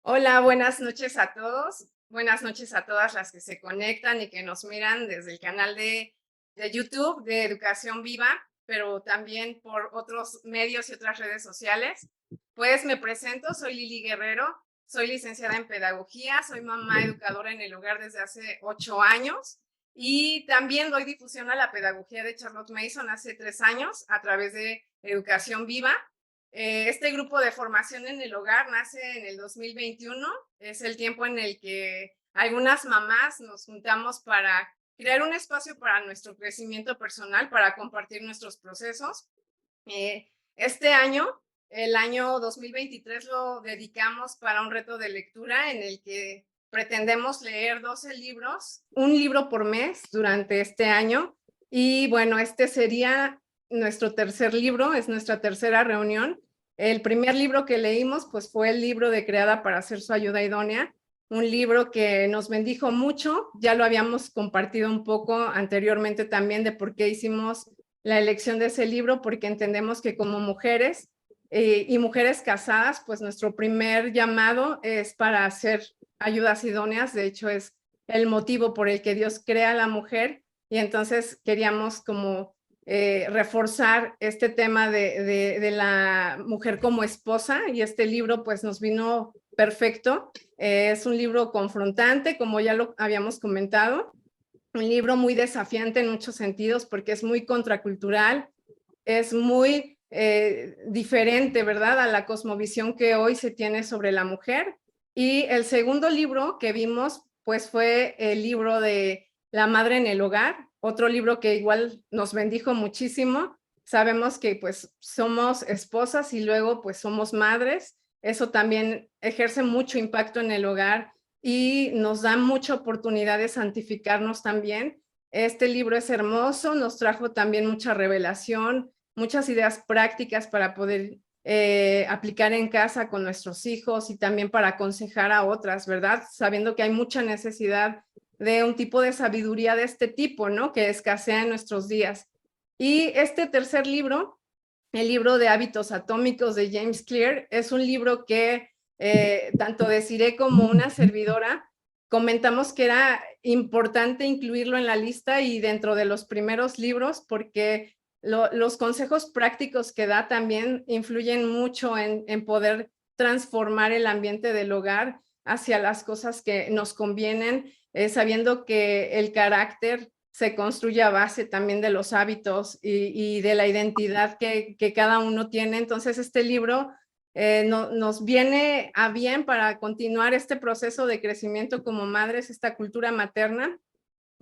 Hola, buenas noches a todos. Buenas noches a todas las que se conectan y que nos miran desde el canal de YouTube de Educación Viva, pero también por otros medios y otras redes sociales. Pues me presento, soy Lili Guerrero, soy licenciada en Pedagogía, soy mamá educadora en el hogar desde hace 8 años y también doy difusión a la pedagogía de Charlotte Mason hace 3 años a través de Educación Viva. Este grupo de formación en el hogar nace en el 2021. Es el tiempo en el que algunas mamás nos juntamos para crear un espacio para nuestro crecimiento personal, para compartir nuestros procesos. Este año, el año 2023, lo dedicamos para un reto de lectura en el que pretendemos leer 12 libros, un libro por mes durante este año. Y bueno, este sería nuestro tercer libro, es nuestra tercera reunión. El primer libro que leímos pues fue el libro de Creada para Ser Su Ayuda Idónea, un libro que nos bendijo mucho. Ya lo habíamos compartido un poco anteriormente también de por qué hicimos la elección de ese libro, porque entendemos que como mujeres y mujeres casadas, pues nuestro primer llamado es para hacer ayudas idóneas. De hecho, es el motivo por el que Dios crea a la mujer, y entonces queríamos como reforzar este tema de la mujer como esposa, y este libro pues nos vino perfecto. Es un libro confrontante, como ya lo habíamos comentado, un libro muy desafiante en muchos sentidos porque es muy contracultural, es muy diferente, ¿verdad?, a la cosmovisión que hoy se tiene sobre la mujer. Y el segundo libro que vimos, pues fue el libro de La Madre en el Hogar, otro libro que igual nos bendijo muchísimo. Sabemos que pues somos esposas y luego pues somos madres. Eso también ejerce mucho impacto en el hogar y nos da mucha oportunidad de santificarnos también. Este libro es hermoso, nos trajo también mucha revelación, muchas ideas prácticas para poder aplicar en casa con nuestros hijos y también para aconsejar a otras, ¿verdad? Sabiendo que hay mucha necesidad de un tipo de sabiduría de este tipo, ¿no?, que escasea en nuestros días. Y este tercer libro, el libro de Hábitos Atómicos de James Clear, es un libro que tanto Desiree como una servidora comentamos que era importante incluirlo en la lista y dentro de los primeros libros, porque los consejos prácticos que da también influyen mucho en poder transformar el ambiente del hogar hacia las cosas que nos convienen, sabiendo que el carácter se construye a base también de los hábitos y de la identidad que cada uno tiene. Entonces, este libro nos viene a bien para continuar este proceso de crecimiento como madres, esta cultura materna.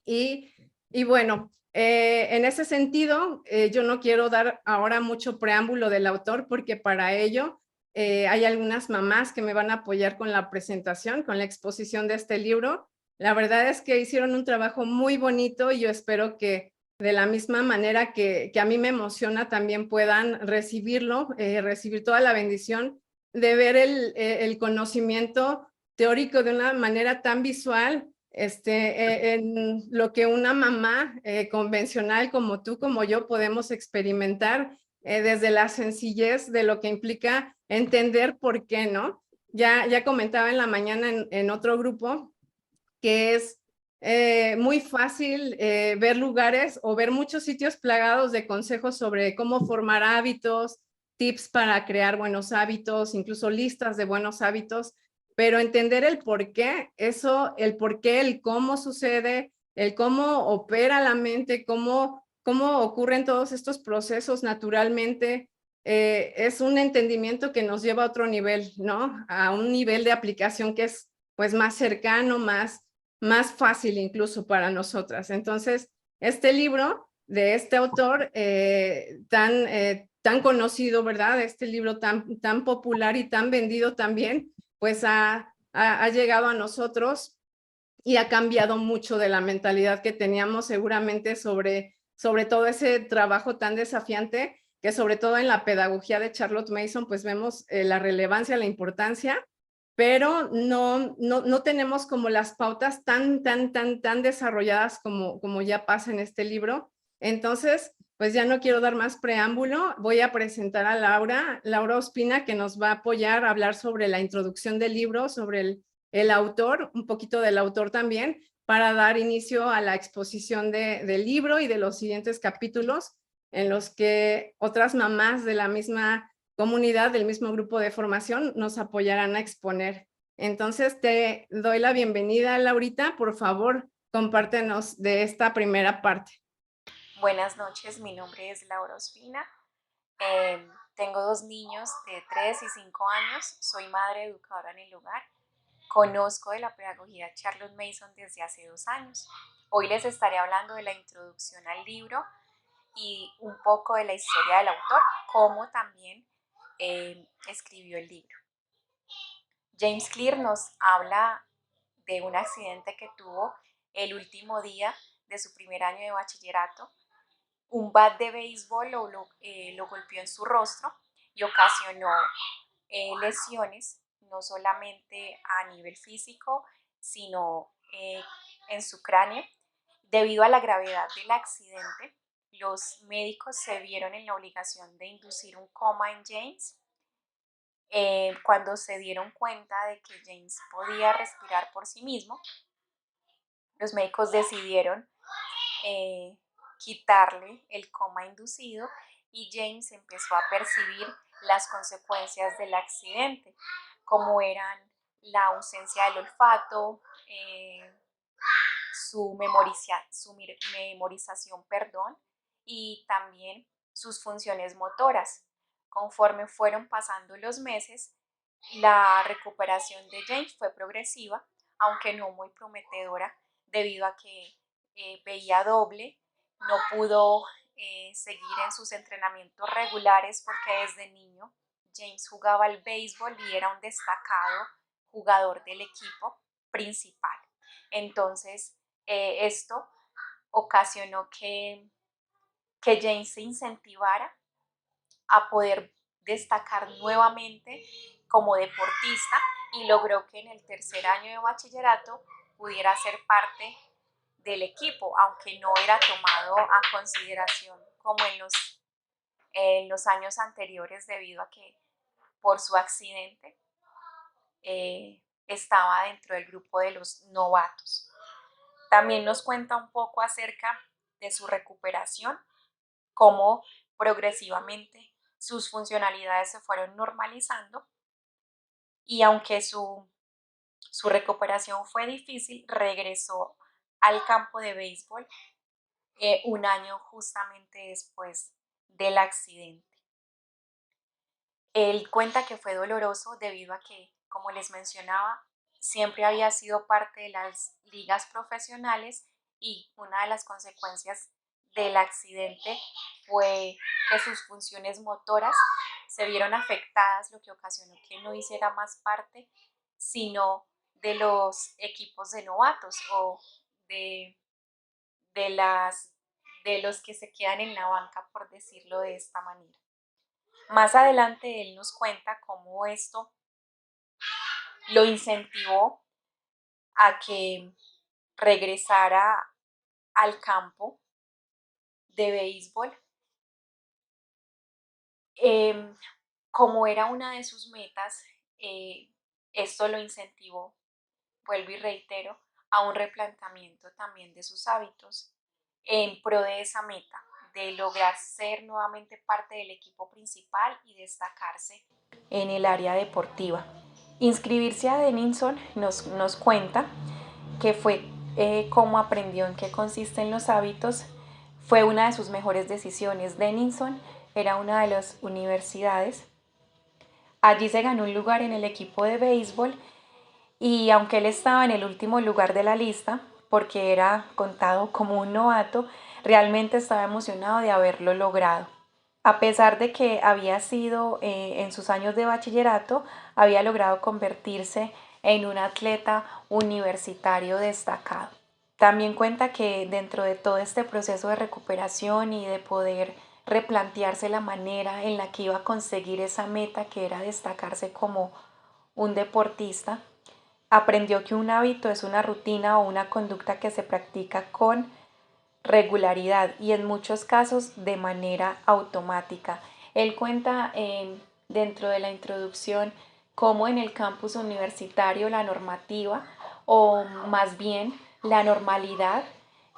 Y, y bueno, en ese sentido, yo no quiero dar ahora mucho preámbulo del autor, porque para ello hay algunas mamás que me van a apoyar con la presentación, con la exposición de este libro. La verdad es que hicieron un trabajo muy bonito y yo espero que de la misma manera que a mí me emociona, también puedan recibirlo, recibir toda la bendición de ver el conocimiento teórico de una manera tan visual, en lo que una mamá convencional como tú, como yo, podemos experimentar desde la sencillez de lo que implica entender por qué, ¿no? Ya comentaba en la mañana en otro grupo que es muy fácil ver lugares o ver muchos sitios plagados de consejos sobre cómo formar hábitos, tips para crear buenos hábitos, incluso listas de buenos hábitos, pero entender el por qué, eso, el por qué, el cómo sucede, el cómo opera la mente, cómo ocurren todos estos procesos naturalmente, es un entendimiento que nos lleva a otro nivel, ¿no? A un nivel de aplicación que es pues más cercano, más fácil incluso para nosotras. Entonces, este libro de este autor tan conocido, ¿verdad? Este libro tan popular y tan vendido también, pues ha llegado a nosotros y ha cambiado mucho de la mentalidad que teníamos seguramente sobre todo ese trabajo tan desafiante, que sobre todo en la pedagogía de Charlotte Mason, pues vemos la relevancia, la importancia, pero no tenemos como las pautas tan desarrolladas como ya pasa en este libro. Entonces, pues ya no quiero dar más preámbulo, voy a presentar a Laura Ospina, que nos va a apoyar a hablar sobre la introducción del libro, sobre el autor, un poquito del autor también, para dar inicio a la exposición del libro y de los siguientes capítulos en los que otras mamás de la misma comunidad, del mismo grupo de formación, nos apoyarán a exponer. Entonces, te doy la bienvenida, Laurita. Por favor, compártenos de esta primera parte. Buenas noches, mi nombre es Laura Ospina. Tengo 2 niños de 3 y 5 años. Soy madre educadora en el hogar. Conozco de la pedagogía Charlotte Mason desde hace 2 años. Hoy les estaré hablando de la introducción al libro y un poco de la historia del autor, como también escribió el libro. James Clear nos habla de un accidente que tuvo el último día de su primer año de bachillerato. Un bat de béisbol lo golpeó en su rostro y ocasionó lesiones, no solamente a nivel físico, sino en su cráneo. Debido a la gravedad del accidente, los médicos se vieron en la obligación de inducir un coma en James. Cuando se dieron cuenta de que James podía respirar por sí mismo, los médicos decidieron eh, quitarle el coma inducido y James empezó a percibir las consecuencias del accidente, como eran la ausencia del olfato, su memorización, perdón, y también sus funciones motoras. Conforme fueron pasando los meses, la recuperación de James fue progresiva, aunque no muy prometedora, debido a que veía doble, no pudo seguir en sus entrenamientos regulares porque desde niño James jugaba al béisbol y era un destacado jugador del equipo principal. Entonces, esto ocasionó que James se incentivara a poder destacar nuevamente como deportista y logró que en el tercer año de bachillerato pudiera ser parte del equipo, aunque no era tomado a consideración como en los años anteriores debido a que por su accidente estaba dentro del grupo de los novatos. También nos cuenta un poco acerca de su recuperación, cómo progresivamente sus funcionalidades se fueron normalizando y aunque su recuperación fue difícil, regresó al campo de béisbol un año justamente después del accidente. Él cuenta que fue doloroso debido a que, como les mencionaba, siempre había sido parte de las ligas profesionales y una de las consecuencias del accidente fue que sus funciones motoras se vieron afectadas, lo que ocasionó que no hiciera más parte, sino de los equipos de novatos o de, de, las, de los que se quedan en la banca, por decirlo de esta manera. Más adelante él nos cuenta cómo esto lo incentivó a que regresara al campo de béisbol. Eh, como era una de sus metas, esto lo incentivó, vuelvo y reitero, a un replanteamiento también de sus hábitos en pro de esa meta, de lograr ser nuevamente parte del equipo principal y destacarse en el área deportiva. Inscribirse a Denison nos cuenta que fue cómo aprendió en qué consisten los hábitos. Fue una de sus mejores decisiones. Denison era una de las universidades. Allí se ganó un lugar en el equipo de béisbol y aunque él estaba en el último lugar de la lista, porque era contado como un novato, realmente estaba emocionado de haberlo logrado. A pesar de que había sido en sus años de bachillerato, había logrado convertirse en un atleta universitario destacado. También cuenta que dentro de todo este proceso de recuperación y de poder replantearse la manera en la que iba a conseguir esa meta que era destacarse como un deportista, aprendió que un hábito es una rutina o una conducta que se practica con regularidad y en muchos casos de manera automática. Él cuenta dentro de la introducción cómo en el campus universitario la normativa, o más bien la normalidad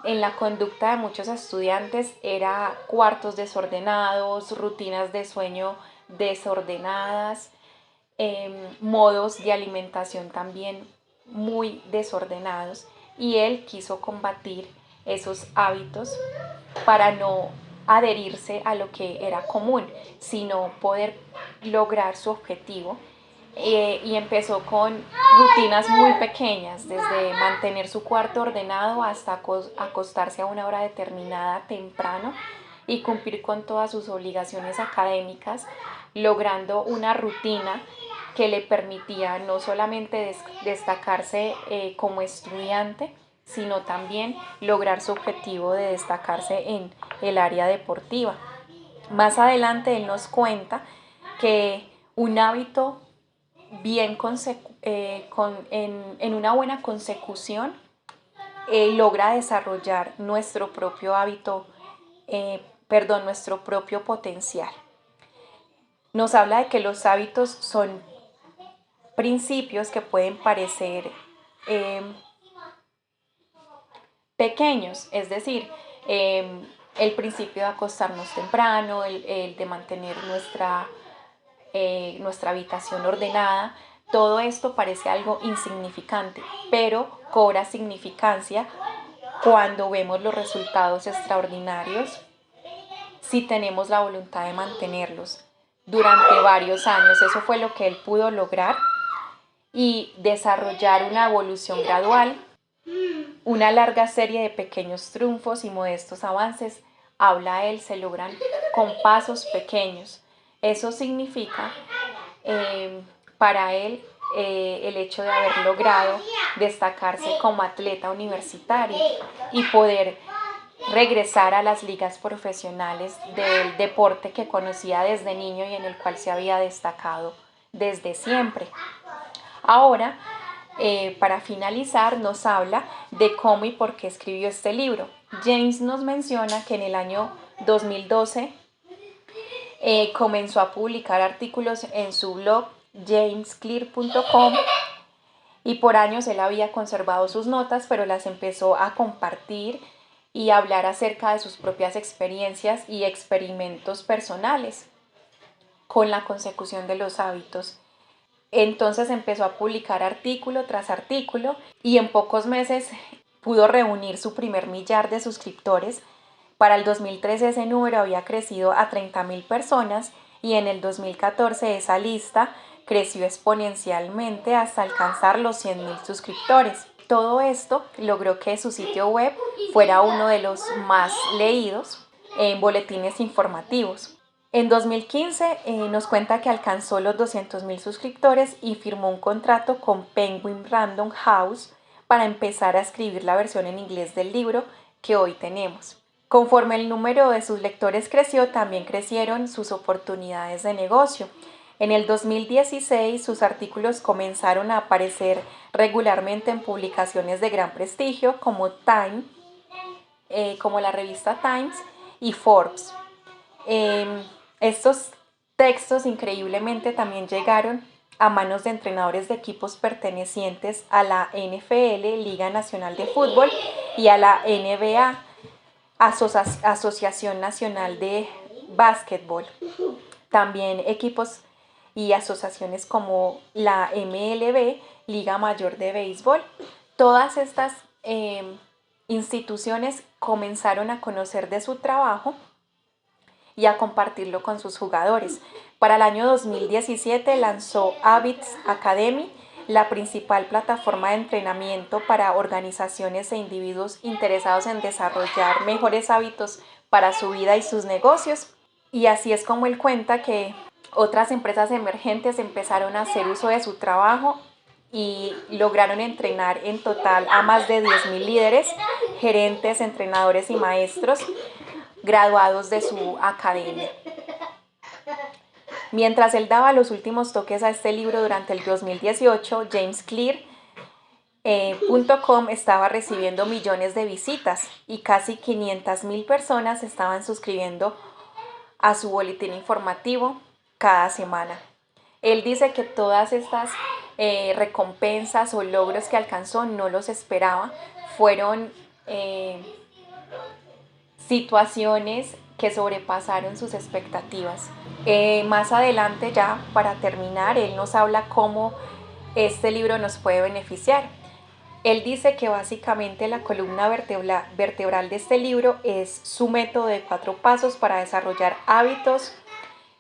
en la conducta de muchos estudiantes, era cuartos desordenados, rutinas de sueño desordenadas, modos de alimentación también muy desordenados, y él quiso combatir esos hábitos para no adherirse a lo que era común, sino poder lograr su objetivo. Y empezó con rutinas muy pequeñas, desde mantener su cuarto ordenado hasta acostarse a una hora determinada temprano y cumplir con todas sus obligaciones académicas, logrando una rutina que le permitía no solamente destacarse como estudiante, sino también lograr su objetivo de destacarse en el área deportiva. Más adelante él nos cuenta que un hábito bien en una buena consecución logra desarrollar nuestro propio hábito, nuestro propio potencial. Nos habla de que los hábitos son principios que pueden parecer pequeños, es decir, el principio de acostarnos temprano, el de mantener nuestra habitación ordenada. Todo esto parece algo insignificante, pero cobra significancia cuando vemos los resultados extraordinarios si tenemos la voluntad de mantenerlos durante varios años. Eso fue lo que él pudo lograr, y desarrollar una evolución gradual, una larga serie de pequeños triunfos y modestos avances. Habla él, se logran con pasos pequeños. Eso significa para él el hecho de haber logrado destacarse como atleta universitario y poder regresar a las ligas profesionales del deporte que conocía desde niño y en el cual se había destacado desde siempre. Ahora, para finalizar, nos habla de cómo y por qué escribió este libro. James nos menciona que en el año 2012 comenzó a publicar artículos en su blog jamesclear.com, y por años él había conservado sus notas, pero las empezó a compartir y a hablar acerca de sus propias experiencias y experimentos personales con la consecución de los hábitos. Entonces empezó a publicar artículo tras artículo y en pocos meses pudo reunir su primer millar de suscriptores. Para el 2013 ese número había crecido a 30,000 personas y en el 2014 esa lista creció exponencialmente hasta alcanzar los 100,000 suscriptores. Todo esto logró que su sitio web fuera uno de los más leídos en boletines informativos. En 2015 nos cuenta que alcanzó los 200,000 suscriptores y firmó un contrato con Penguin Random House para empezar a escribir la versión en inglés del libro que hoy tenemos. Conforme el número de sus lectores creció, también crecieron sus oportunidades de negocio. En el 2016 sus artículos comenzaron a aparecer regularmente en publicaciones de gran prestigio como Time, como la revista Times y Forbes. Estos textos increíblemente también llegaron a manos de entrenadores de equipos pertenecientes a la NFL, Liga Nacional de Fútbol, y a la NBA, Asociación Nacional de Básquetbol. También equipos y asociaciones como la MLB, Liga Mayor de Béisbol. Todas estas instituciones comenzaron a conocer de su trabajo y a compartirlo con sus jugadores. Para el año 2017 lanzó Habits Academy, la principal plataforma de entrenamiento para organizaciones e individuos interesados en desarrollar mejores hábitos para su vida y sus negocios. Y así es como él cuenta que otras empresas emergentes empezaron a hacer uso de su trabajo y lograron entrenar en total a más de 10,000 líderes, gerentes, entrenadores y maestros graduados de su academia. Mientras él daba los últimos toques a este libro durante el 2018, James Clear .com estaba recibiendo millones de visitas y casi 500.000 personas estaban suscribiendo a su boletín informativo cada semana. Él dice que todas estas recompensas o logros que alcanzó no los esperaba, fueron situaciones que sobrepasaron sus expectativas. Más adelante, ya para terminar, él nos habla cómo este libro nos puede beneficiar. Él dice que básicamente la columna vertebral de este libro es su método de 4 pasos para desarrollar hábitos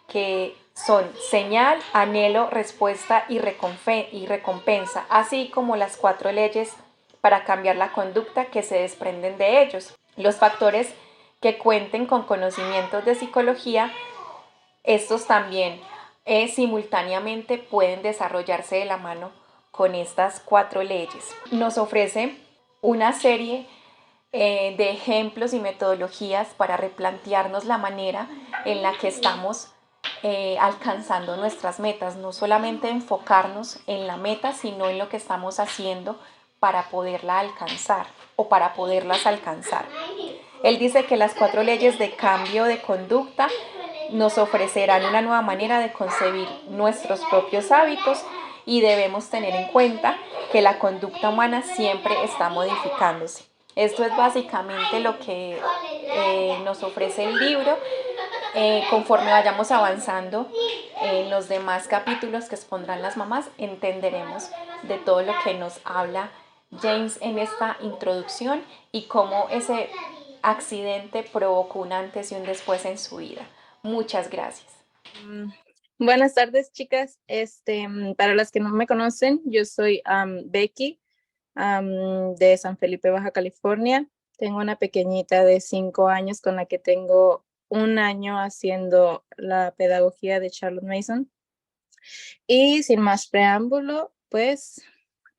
que son señal, anhelo, respuesta y recompensa, así como las 4 leyes para cambiar la conducta que se desprenden de ellos. Los factores que cuenten con conocimientos de psicología, estos también simultáneamente pueden desarrollarse de la mano con estas 4 leyes. Nos ofrece una serie de ejemplos y metodologías para replantearnos la manera en la que estamos alcanzando nuestras metas, no solamente enfocarnos en la meta, sino en lo que estamos haciendo para poderla alcanzar o para poderlas alcanzar. Él dice que las 4 leyes de cambio de conducta nos ofrecerán una nueva manera de concebir nuestros propios hábitos y debemos tener en cuenta que la conducta humana siempre está modificándose. Esto es básicamente lo que nos ofrece el libro. Conforme vayamos avanzando en los demás capítulos que expondrán las mamás, entenderemos de todo lo que nos habla James en esta introducción y cómo ese accidente provocó un antes y un después en su vida. Muchas gracias. Buenas tardes, chicas. Para las que no me conocen, yo soy Becky, de San Felipe, Baja California. Tengo una pequeñita de 5 años con la que tengo 1 año haciendo la pedagogía de Charlotte Mason. Y sin más preámbulo, pues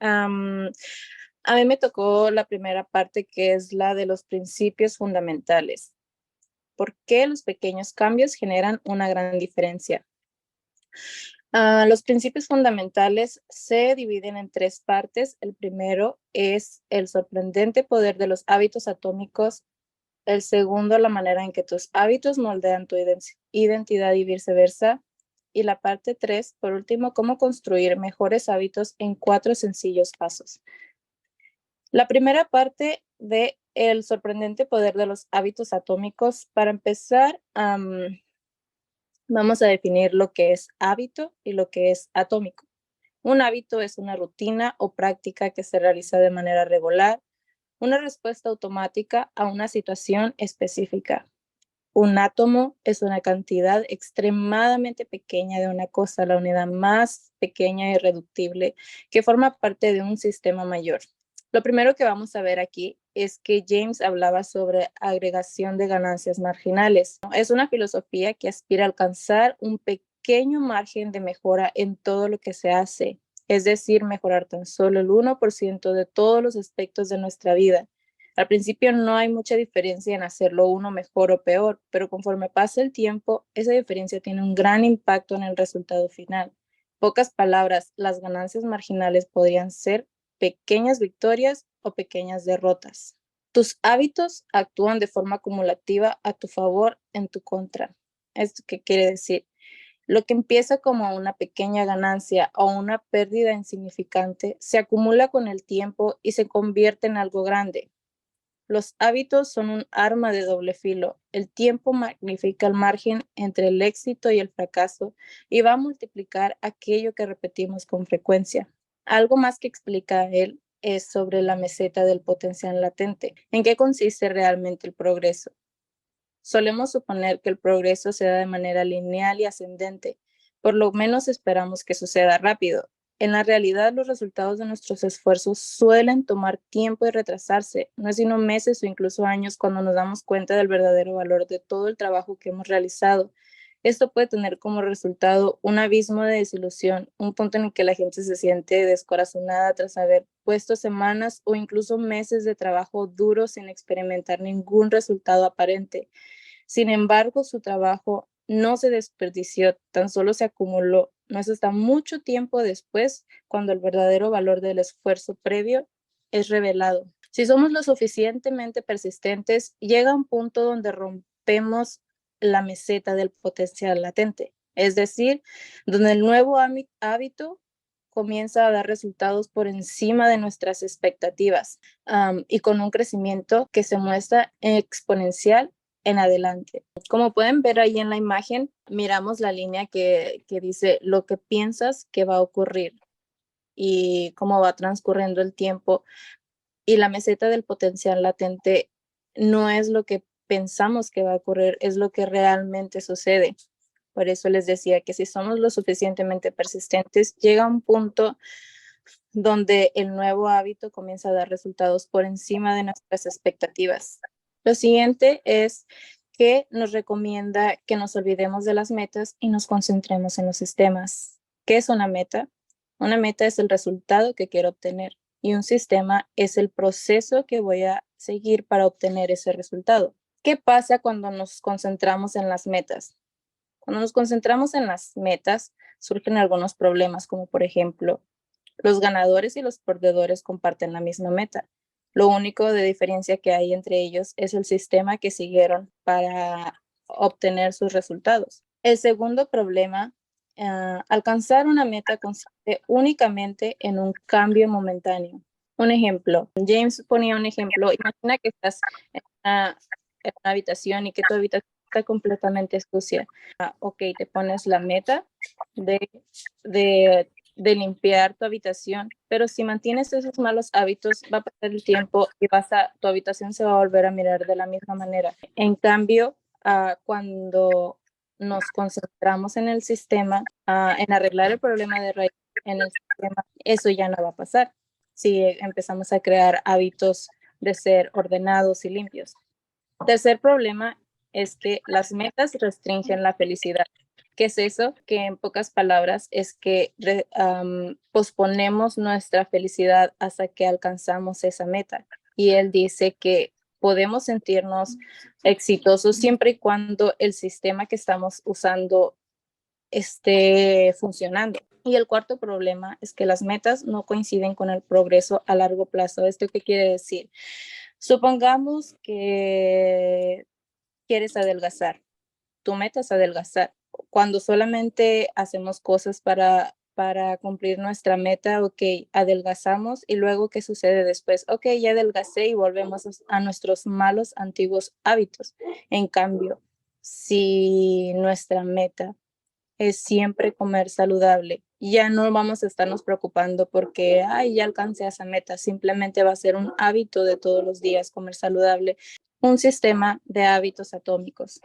a mí me tocó la primera parte, que es la de los principios fundamentales. ¿Por qué los pequeños cambios generan una gran diferencia? Los principios fundamentales se dividen en 3 partes. El primero es el sorprendente poder de los hábitos atómicos. El segundo, la manera en que tus hábitos moldean tu identidad y viceversa. Y la parte 3, por último, cómo construir mejores hábitos en 4 sencillos pasos. La primera parte de el sorprendente poder de los hábitos atómicos. Para empezar, vamos a definir lo que es hábito y lo que es atómico. Un hábito es una rutina o práctica que se realiza de manera regular, una respuesta automática a una situación específica. Un átomo es una cantidad extremadamente pequeña de una cosa, la unidad más pequeña y irreductible que forma parte de un sistema mayor. Lo primero que vamos a ver aquí es que James hablaba sobre agregación de ganancias marginales. Es una filosofía que aspira a alcanzar un pequeño margen de mejora en todo lo que se hace, es decir, mejorar tan solo el 1% de todos los aspectos de nuestra vida. Al principio no hay mucha diferencia en hacerlo uno mejor o peor, pero conforme pasa el tiempo, esa diferencia tiene un gran impacto en el resultado final. Pocas palabras, las ganancias marginales podrían ser pequeñas victorias o pequeñas derrotas. Tus hábitos actúan de forma acumulativa a tu favor, en tu contra. ¿Esto qué quiere decir? Lo que empieza como una pequeña ganancia o una pérdida insignificante se acumula con el tiempo y se convierte en algo grande. Los hábitos son un arma de doble filo. El tiempo magnifica el margen entre el éxito y el fracaso y va a multiplicar aquello que repetimos con frecuencia. Algo más que explica él es sobre la meseta del potencial latente. ¿En qué consiste realmente el progreso? Solemos suponer que el progreso se da de manera lineal y ascendente. Por lo menos esperamos que suceda rápido. En la realidad, los resultados de nuestros esfuerzos suelen tomar tiempo y retrasarse. No es sino meses o incluso años cuando nos damos cuenta del verdadero valor de todo el trabajo que hemos realizado. Esto puede tener como resultado un abismo de desilusión, un punto en el que la gente se siente descorazonada tras haber puesto semanas o incluso meses de trabajo duro sin experimentar ningún resultado aparente. Sin embargo, su trabajo no se desperdició, tan solo se acumuló. No es hasta mucho tiempo después cuando el verdadero valor del esfuerzo previo es revelado. Si somos lo suficientemente persistentes, llega un punto donde rompemos la meseta del potencial latente, es decir, donde el nuevo hábito comienza a dar resultados por encima de nuestras expectativas y con un crecimiento que se muestra exponencial en adelante. Como pueden ver ahí en la imagen, miramos la línea que dice lo que piensas que va a ocurrir y cómo va transcurriendo el tiempo. Y la meseta del potencial latente no es lo que pensamos que va a ocurrir, es lo que realmente sucede. Por eso les decía que si somos lo suficientemente persistentes, llega un punto donde el nuevo hábito comienza a dar resultados por encima de nuestras expectativas. Lo siguiente es que nos recomienda que nos olvidemos de las metas y nos concentremos en los sistemas. ¿Qué es una meta? Una meta es el resultado que quiero obtener y un sistema es el proceso que voy a seguir para obtener ese resultado. ¿Qué pasa cuando nos concentramos en las metas? Cuando nos concentramos en las metas, surgen algunos problemas, como por ejemplo, los ganadores y los perdedores comparten la misma meta. Lo único de diferencia que hay entre ellos es el sistema que siguieron para obtener sus resultados. El segundo problema, alcanzar una meta consiste únicamente en un cambio momentáneo. Un ejemplo, James ponía un ejemplo, imagina que estás en una habitación y que tu habitación está completamente sucia. Ok, te pones la meta de, de limpiar tu habitación, pero si mantienes esos malos hábitos, va a pasar el tiempo y tu habitación se va a volver a mirar de la misma manera. En cambio, cuando nos concentramos en el sistema, en arreglar el problema de raíz en el sistema, eso ya no va a pasar si empezamos a crear hábitos de ser ordenados y limpios. Tercer problema es que las metas restringen la felicidad. ¿Qué es eso? Que en pocas palabras es que posponemos nuestra felicidad hasta que alcanzamos esa meta. Y él dice que podemos sentirnos exitosos siempre y cuando el sistema que estamos usando esté funcionando. Y el cuarto problema es que las metas no coinciden con el progreso a largo plazo. ¿Esto qué quiere decir? Supongamos que quieres adelgazar. Tu meta es adelgazar. Cuando solamente hacemos cosas para cumplir nuestra meta, ok, adelgazamos y luego, ¿qué sucede después? Ok, ya adelgacé y volvemos a nuestros malos antiguos hábitos. En cambio, si nuestra meta es siempre comer saludable, ya no vamos a estarnos preocupando porque, ay, ya alcancé esa meta, simplemente va a ser un hábito de todos los días comer saludable, un sistema de hábitos atómicos.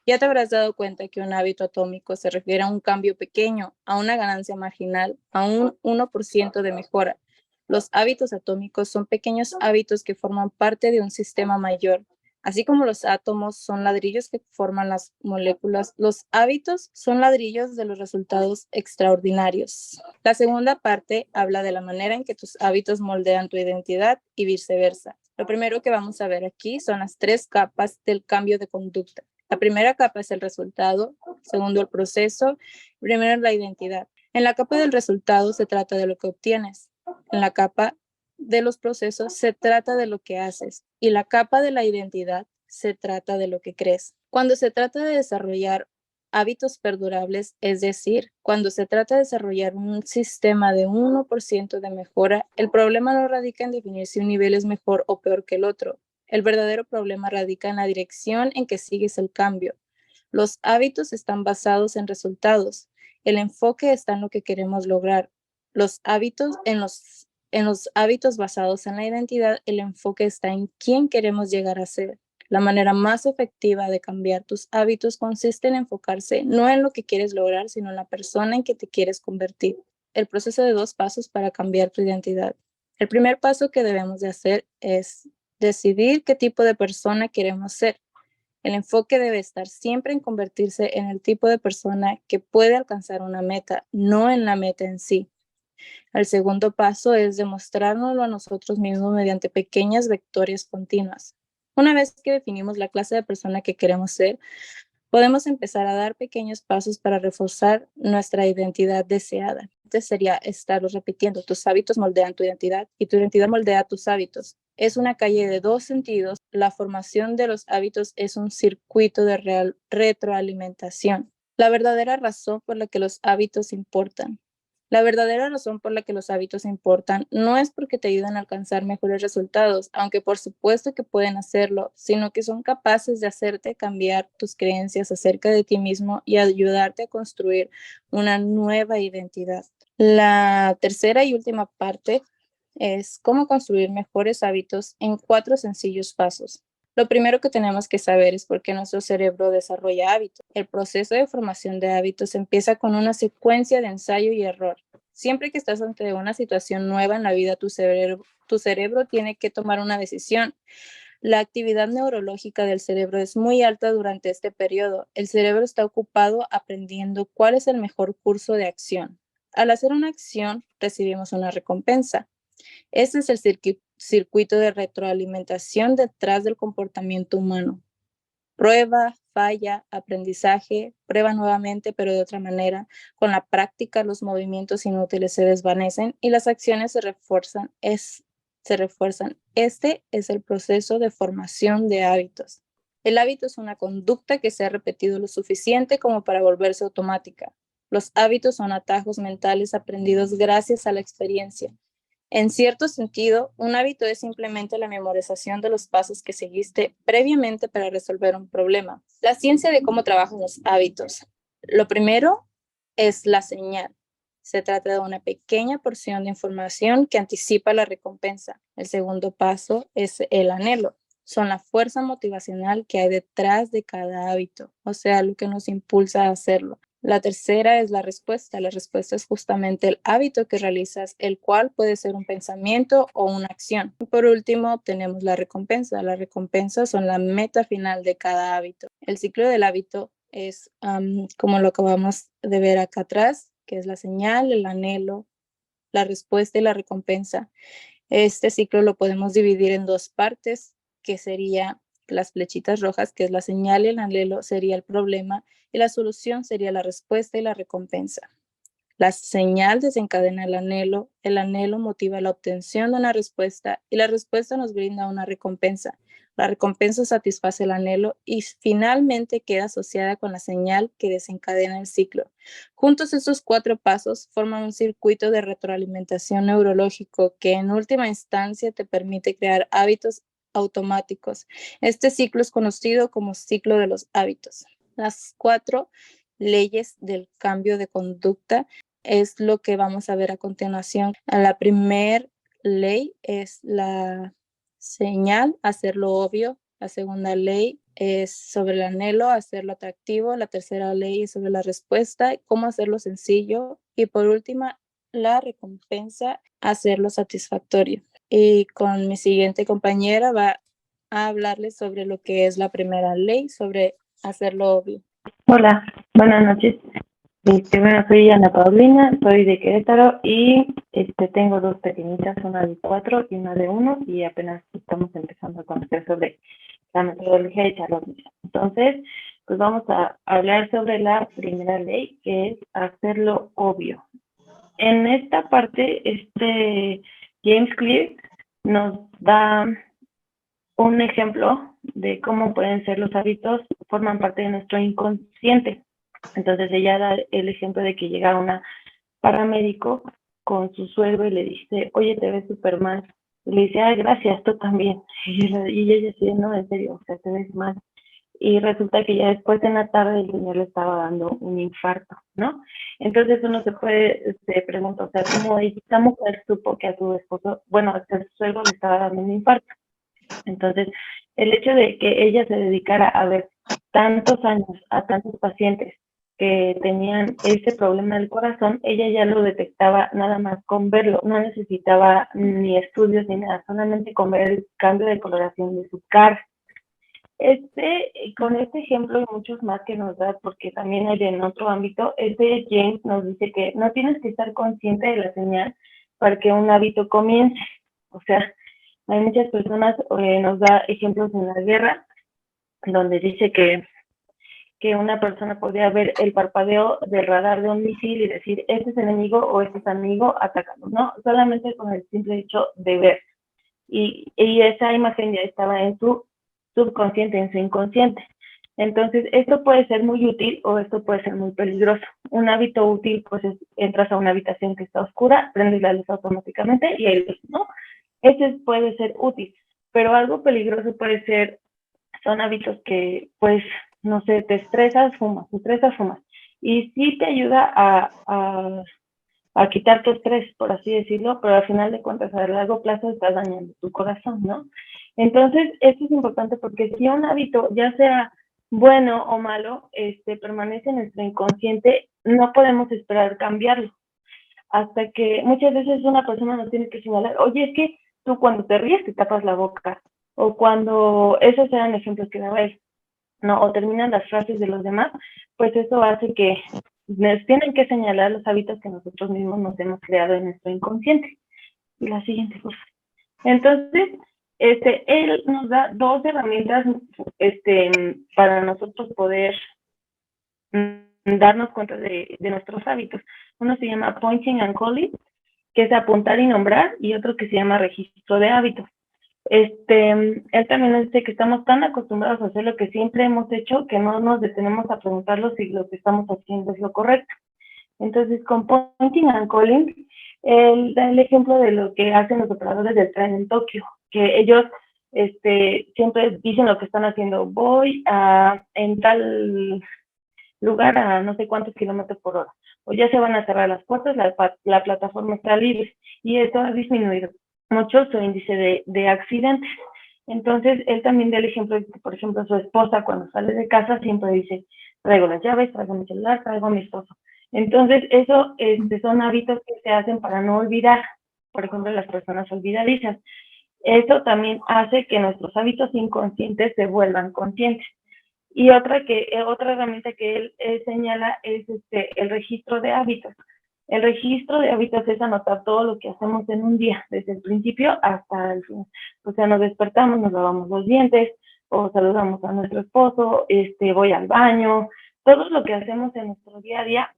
Ya te habrás dado cuenta que un hábito atómico se refiere a un cambio pequeño, a una ganancia marginal, a un 1% de mejora. Los hábitos atómicos son pequeños hábitos que forman parte de un sistema mayor. Así como los átomos son ladrillos que forman las moléculas, los hábitos son ladrillos de los resultados extraordinarios. La segunda parte habla de la manera en que tus hábitos moldean tu identidad y viceversa. Lo primero que vamos a ver aquí son las 3 capas del cambio de conducta. La primera capa es el resultado, segundo el proceso, primero la identidad. En la capa del resultado se trata de lo que obtienes. En la capa de los procesos se trata de lo que haces y la capa de la identidad se trata de lo que crees. Cuando se trata de desarrollar hábitos perdurables, es decir, cuando se trata de desarrollar un sistema de 1% de mejora, el problema no radica en definir si un nivel es mejor o peor que el otro. El verdadero problema radica en la dirección en que sigues el cambio. Los hábitos están basados en resultados. El enfoque está en lo que queremos lograr. Los hábitos, en los hábitos basados en la identidad, el enfoque está en quién queremos llegar a ser. La manera más efectiva de cambiar tus hábitos consiste en enfocarse no en lo que quieres lograr, sino en la persona en que te quieres convertir. El proceso de 2 pasos para cambiar tu identidad. El primer paso que debemos de hacer es decidir qué tipo de persona queremos ser. El enfoque debe estar siempre en convertirse en el tipo de persona que puede alcanzar una meta, no en la meta en sí. El segundo paso es demostrárnoslo a nosotros mismos mediante pequeñas victorias continuas. Una vez que definimos la clase de persona que queremos ser, podemos empezar a dar pequeños pasos para reforzar nuestra identidad deseada. sería estarlo repitiendo. Tus hábitos moldean tu identidad y tu identidad moldea tus hábitos. Es una calle de dos sentidos. La formación de los hábitos es un circuito de retroalimentación. La verdadera razón por la que los hábitos importan. La verdadera razón por la que los hábitos importan no es porque te ayudan a alcanzar mejores resultados, aunque por supuesto que pueden hacerlo, sino que son capaces de hacerte cambiar tus creencias acerca de ti mismo y ayudarte a construir una nueva identidad. La tercera y última parte es cómo construir mejores hábitos en 4 sencillos pasos. Lo primero que tenemos que saber es por qué nuestro cerebro desarrolla hábitos. El proceso de formación de hábitos empieza con una secuencia de ensayo y error. Siempre que estás ante una situación nueva en la vida, tu cerebro tiene que tomar una decisión. La actividad neurológica del cerebro es muy alta durante este periodo. El cerebro está ocupado aprendiendo cuál es el mejor curso de acción. Al hacer una acción, recibimos una recompensa. Este es el circuito de retroalimentación detrás del comportamiento humano. Prueba, falla, aprendizaje, prueba nuevamente, pero de otra manera. Con la práctica, los movimientos inútiles se desvanecen y las acciones se refuerzan. Este es el proceso de formación de hábitos. El hábito es una conducta que se ha repetido lo suficiente como para volverse automática. Los hábitos son atajos mentales aprendidos gracias a la experiencia. En cierto sentido, un hábito es simplemente la memorización de los pasos que seguiste previamente para resolver un problema. La ciencia de cómo trabajan los hábitos. Lo primero es la señal. Se trata de una pequeña porción de información que anticipa la recompensa. El segundo paso es el anhelo. Son la fuerza motivacional que hay detrás de cada hábito, o sea, lo que nos impulsa a hacerlo. La tercera es la respuesta. La respuesta es justamente el hábito que realizas, el cual puede ser un pensamiento o una acción. Y por último, tenemos la recompensa. Las recompensas son la meta final de cada hábito. El ciclo del hábito es como lo acabamos de ver acá atrás, que es la señal, el anhelo, la respuesta y la recompensa. Este ciclo lo podemos dividir en 2 partes, que sería las flechitas rojas, que es la señal, y el anhelo sería el problema, y la solución sería la respuesta y la recompensa. La señal desencadena el anhelo motiva la obtención de una respuesta y la respuesta nos brinda una recompensa. La recompensa satisface el anhelo y finalmente queda asociada con la señal que desencadena el ciclo. Juntos estos 4 pasos forman un circuito de retroalimentación neurológico que en última instancia te permite crear hábitos automáticos. Este ciclo es conocido como ciclo de los hábitos. Las 4 leyes del cambio de conducta es lo que vamos a ver a continuación. La primera ley es la señal, hacerlo obvio. La segunda ley es sobre el anhelo, hacerlo atractivo. La tercera ley es sobre la respuesta, cómo hacerlo sencillo. Y por último, la recompensa, hacerlo satisfactorio. Y con mi siguiente compañera va a hablarles sobre lo que es la primera ley, sobre hacerlo obvio. Hola, buenas noches. Bueno, soy Ana Paulina, soy de Querétaro y tengo 2 pequeñitas, una de 4 y una de 1, y apenas estamos empezando a conocer sobre la metodología de Charlotte. Entonces, pues vamos a hablar sobre la primera ley, que es hacerlo obvio. En esta parte, James Clear nos da un ejemplo de cómo pueden ser los hábitos, forman parte de nuestro inconsciente. Entonces ella da el ejemplo de que llega una paramédico con su suegro y le dice, oye, te ves súper mal. Y le dice, ay, gracias, tú también. Y ella dice, no, en serio, o sea, te ves mal. Y resulta que ya después en la tarde el señor le estaba dando un infarto, ¿no? Entonces uno se pregunta, o sea, ¿cómo esta mujer supo que a su esposo, bueno, a su suegro le estaba dando un infarto? Entonces, el hecho de que ella se dedicara a ver tantos años a tantos pacientes que tenían ese problema del corazón, ella ya lo detectaba nada más con verlo, no necesitaba ni estudios ni nada, solamente con ver el cambio de coloración de su cara. Con este ejemplo y muchos más que nos da, porque también hay en otro ámbito, James nos dice que no tienes que estar consciente de la señal para que un hábito comience. O sea, hay muchas personas, nos da ejemplos en la guerra, donde dice que que una persona podría ver el parpadeo del radar de un misil y decir, este es enemigo o este es amigo, atacando, ¿no? Solamente con el simple hecho de ver. Y esa imagen ya estaba en su subconsciente, en su inconsciente. Entonces, esto puede ser muy útil o esto puede ser muy peligroso. Un hábito útil, pues es, entras a una habitación que está oscura, prendes la luz automáticamente y ahí ves, ¿no? Ese puede ser útil, pero algo peligroso puede ser, son hábitos que, pues, no sé, te estresas, fumas. Y sí te ayuda a quitar tu estrés, por así decirlo, pero al final de cuentas, a largo plazo estás dañando tu corazón, ¿no? Entonces, esto es importante porque si un hábito, ya sea bueno o malo, permanece en nuestro inconsciente, no podemos esperar cambiarlo. Hasta que muchas veces una persona nos tiene que señalar, oye, es que tú cuando te ríes te tapas la boca, o cuando, esos eran ejemplos que daba él, ¿no? O terminan las frases de los demás, pues eso hace que nos tienen que señalar los hábitos que nosotros mismos nos hemos creado en nuestro inconsciente. Y la siguiente, por favor. Entonces, él nos da dos herramientas para nosotros poder darnos cuenta de nuestros hábitos. Uno se llama Pointing and Calling, que es apuntar y nombrar, y otro que se llama registro de hábitos. Él también nos dice que estamos tan acostumbrados a hacer lo que siempre hemos hecho que no nos detenemos a preguntarlo si lo que estamos haciendo es lo correcto. Entonces, con Pointing and Calling, él da el ejemplo de lo que hacen los operadores del tren en Tokio, que ellos siempre dicen lo que están haciendo. Voy en tal lugar a no sé cuántos kilómetros por hora, o ya se van a cerrar las puertas, la plataforma está libre, y esto ha disminuido mucho su índice de accidentes. Entonces, él también da el ejemplo de que, por ejemplo, su esposa cuando sale de casa siempre dice, traigo las llaves, traigo mi celular, traigo a mi esposo. Entonces, eso son hábitos que se hacen para no olvidar, por ejemplo, las personas olvidadizas. Eso también hace que nuestros hábitos inconscientes se vuelvan conscientes. Y otra herramienta que él señala es el registro de hábitos. El registro de hábitos es anotar todo lo que hacemos en un día, desde el principio hasta el fin. O sea, nos despertamos, nos lavamos los dientes, o saludamos a nuestro esposo, voy al baño, todo lo que hacemos en nuestro día a día,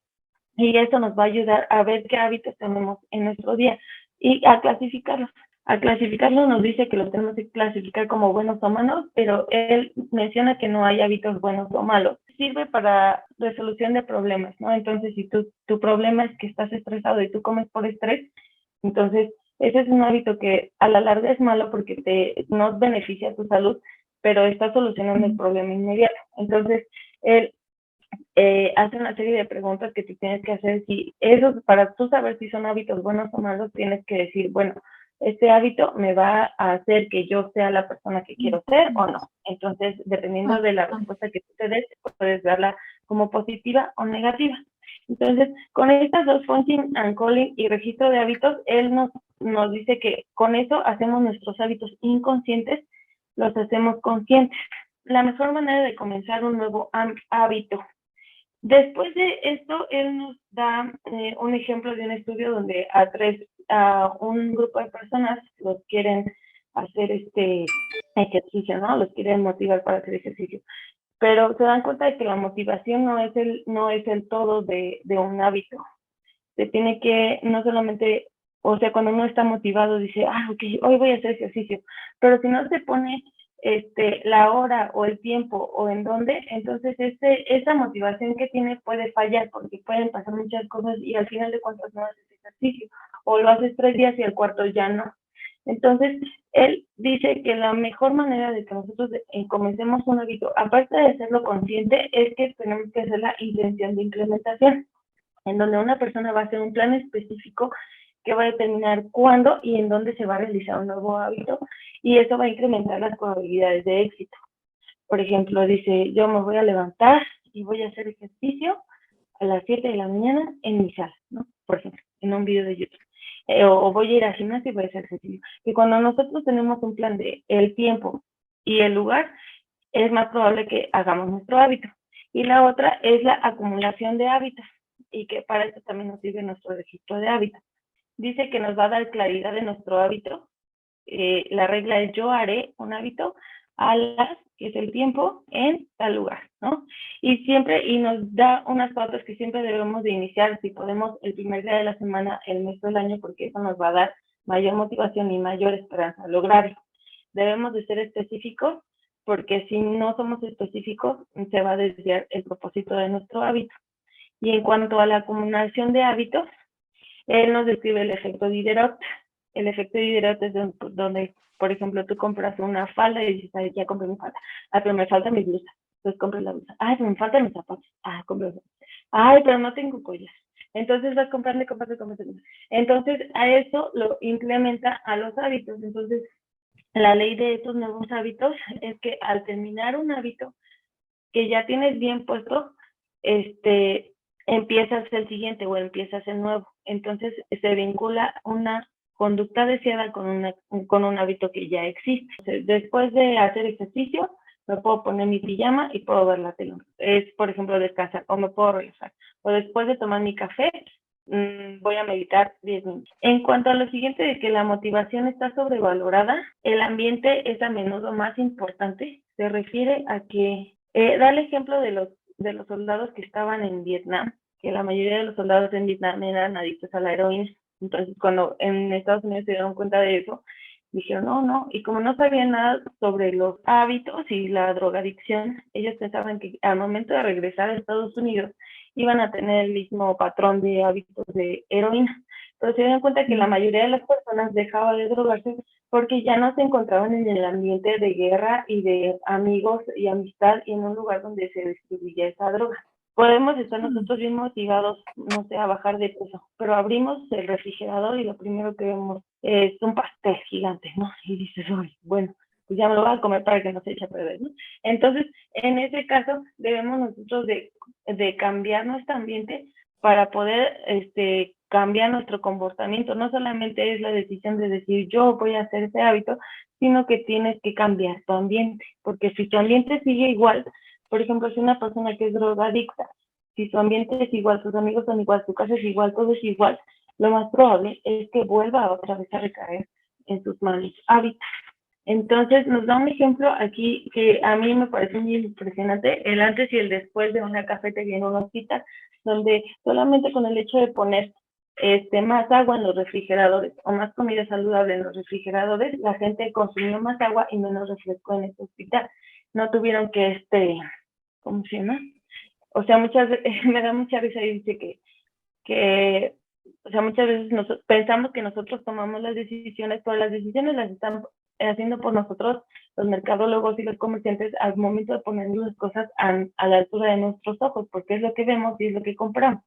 y eso nos va a ayudar a ver qué hábitos tenemos en nuestro día y a clasificarlos. Al clasificarlo nos dice que los tenemos que clasificar como buenos o malos, pero él menciona que no hay hábitos buenos o malos. Sirve para resolución de problemas, ¿no? Entonces, si tu problema es que estás estresado y tú comes por estrés, entonces ese es un hábito que a la larga es malo porque no beneficia a tu salud, pero está solucionando el problema inmediato. Entonces, él hace una serie de preguntas que tú tienes que hacer. Si eso, para tú saber si son hábitos buenos o malos, tienes que decir, bueno, este hábito me va a hacer que yo sea la persona que quiero ser o no. Entonces, dependiendo de la respuesta que tú te des, puedes verla como positiva o negativa. Entonces, con estas dos, Pointing and Calling y registro de hábitos, él nos dice que con eso hacemos nuestros hábitos inconscientes, los hacemos conscientes. La mejor manera de comenzar un nuevo hábito. Después de esto, él nos da un ejemplo de un estudio donde a un grupo de personas los quieren hacer ejercicio, ¿no? Los quieren motivar para hacer ejercicio. Pero se dan cuenta de que la motivación no es el todo de un hábito. Se tiene que, no solamente, o sea, cuando uno está motivado dice, ok, hoy voy a hacer ejercicio, pero si no se pone la hora o el tiempo o en dónde, entonces esa motivación que tiene puede fallar porque pueden pasar muchas cosas y al final de cuentas no haces ejercicio, o lo haces 3 días y el cuarto ya no. Entonces, él dice que la mejor manera de que nosotros comencemos un hábito, aparte de hacerlo consciente, es que tenemos que hacer la intención de implementación, en donde una persona va a hacer un plan específico que va a determinar cuándo y en dónde se va a realizar un nuevo hábito, y eso va a incrementar las probabilidades de éxito. Por ejemplo, dice, yo me voy a levantar y voy a hacer ejercicio a las 7 de la mañana en mi sala, ¿no? Por ejemplo, en un video de YouTube. O voy a ir al gimnasio y voy a hacer ejercicio. Y cuando nosotros tenemos un plan de el tiempo y el lugar, es más probable que hagamos nuestro hábito. Y la otra es la acumulación de hábitos, y que para eso también nos sirve nuestro registro de hábitos. Dice que nos va a dar claridad de nuestro hábito. La regla es yo haré un hábito a las que es el tiempo en tal lugar, ¿no? Y nos da unas pautas que siempre debemos de iniciar, si podemos, el primer día de la semana, el mes o el año, porque eso nos va a dar mayor motivación y mayor esperanza a lograrlo. Debemos de ser específicos, porque si no somos específicos, se va a desviar el propósito de nuestro hábito. Y en cuanto a la acumulación de hábitos, él nos describe el efecto Diderot. El efecto Diderot es donde, por ejemplo, tú compras una falda y dices, ay, ya compré mi falda. Ah, pero me falta mi blusa. Entonces compras la blusa. Ay, pero me faltan mis zapatos. Ah, compro los zapatos. Ay, pero no tengo collas. Entonces vas comprando. Entonces a eso lo implementa a los hábitos. Entonces la ley de estos nuevos hábitos es que al terminar un hábito que ya tienes bien puesto, empiezas el siguiente o empiezas el nuevo. Entonces se vincula una conducta deseada con un hábito que ya existe. Después de hacer ejercicio, me puedo poner mi pijama y puedo ver la tele. Es, por ejemplo, descansar o me puedo relajar. O después de tomar mi café, voy a meditar 10 minutos. En cuanto a lo siguiente de que la motivación está sobrevalorada, el ambiente es a menudo más importante. Se refiere a que, da el ejemplo de los soldados que estaban en Vietnam, que la mayoría de los soldados en Vietnam eran adictos a la heroína. Entonces, cuando en Estados Unidos se dieron cuenta de eso, dijeron, no, y como no sabían nada sobre los hábitos y la drogadicción, ellos pensaban que al momento de regresar a Estados Unidos iban a tener el mismo patrón de hábitos de heroína. Pero se dieron cuenta que la mayoría de las personas dejaba de drogarse porque ya no se encontraban en el ambiente de guerra y de amigos y amistad y en un lugar donde se distribuía esa droga. Podemos estar nosotros bien motivados, no sé, a bajar de peso, pero abrimos el refrigerador y lo primero que vemos es un pastel gigante, ¿no? Y dices, uy, bueno, pues ya me lo voy a comer para que no se eche a perder, ¿no? Entonces, en ese caso, debemos nosotros de cambiar nuestro ambiente para poder cambiar nuestro comportamiento. No solamente es la decisión de decir yo voy a hacer ese hábito, sino que tienes que cambiar tu ambiente, porque si tu ambiente sigue igual, por ejemplo, si una persona que es drogadicta, si su ambiente es igual, sus amigos son igual, su casa es igual, todo es igual, lo más probable es que vuelva otra vez a recaer en sus malos hábitos. Entonces, nos da un ejemplo aquí que a mí me parece muy impresionante, el antes y el después de una cafetería en un hospital, donde solamente con el hecho de poner más agua en los refrigeradores o más comida saludable en los refrigeradores, la gente consumió más agua y menos refresco en este hospital. No tuvieron que, ¿cómo se llama? O sea, muchas veces, me da mucha risa y dice que o sea, muchas veces pensamos que nosotros tomamos las decisiones, pero las decisiones las están haciendo por nosotros los mercadólogos y los comerciantes al momento de poner las cosas a la altura de nuestros ojos, porque es lo que vemos y es lo que compramos.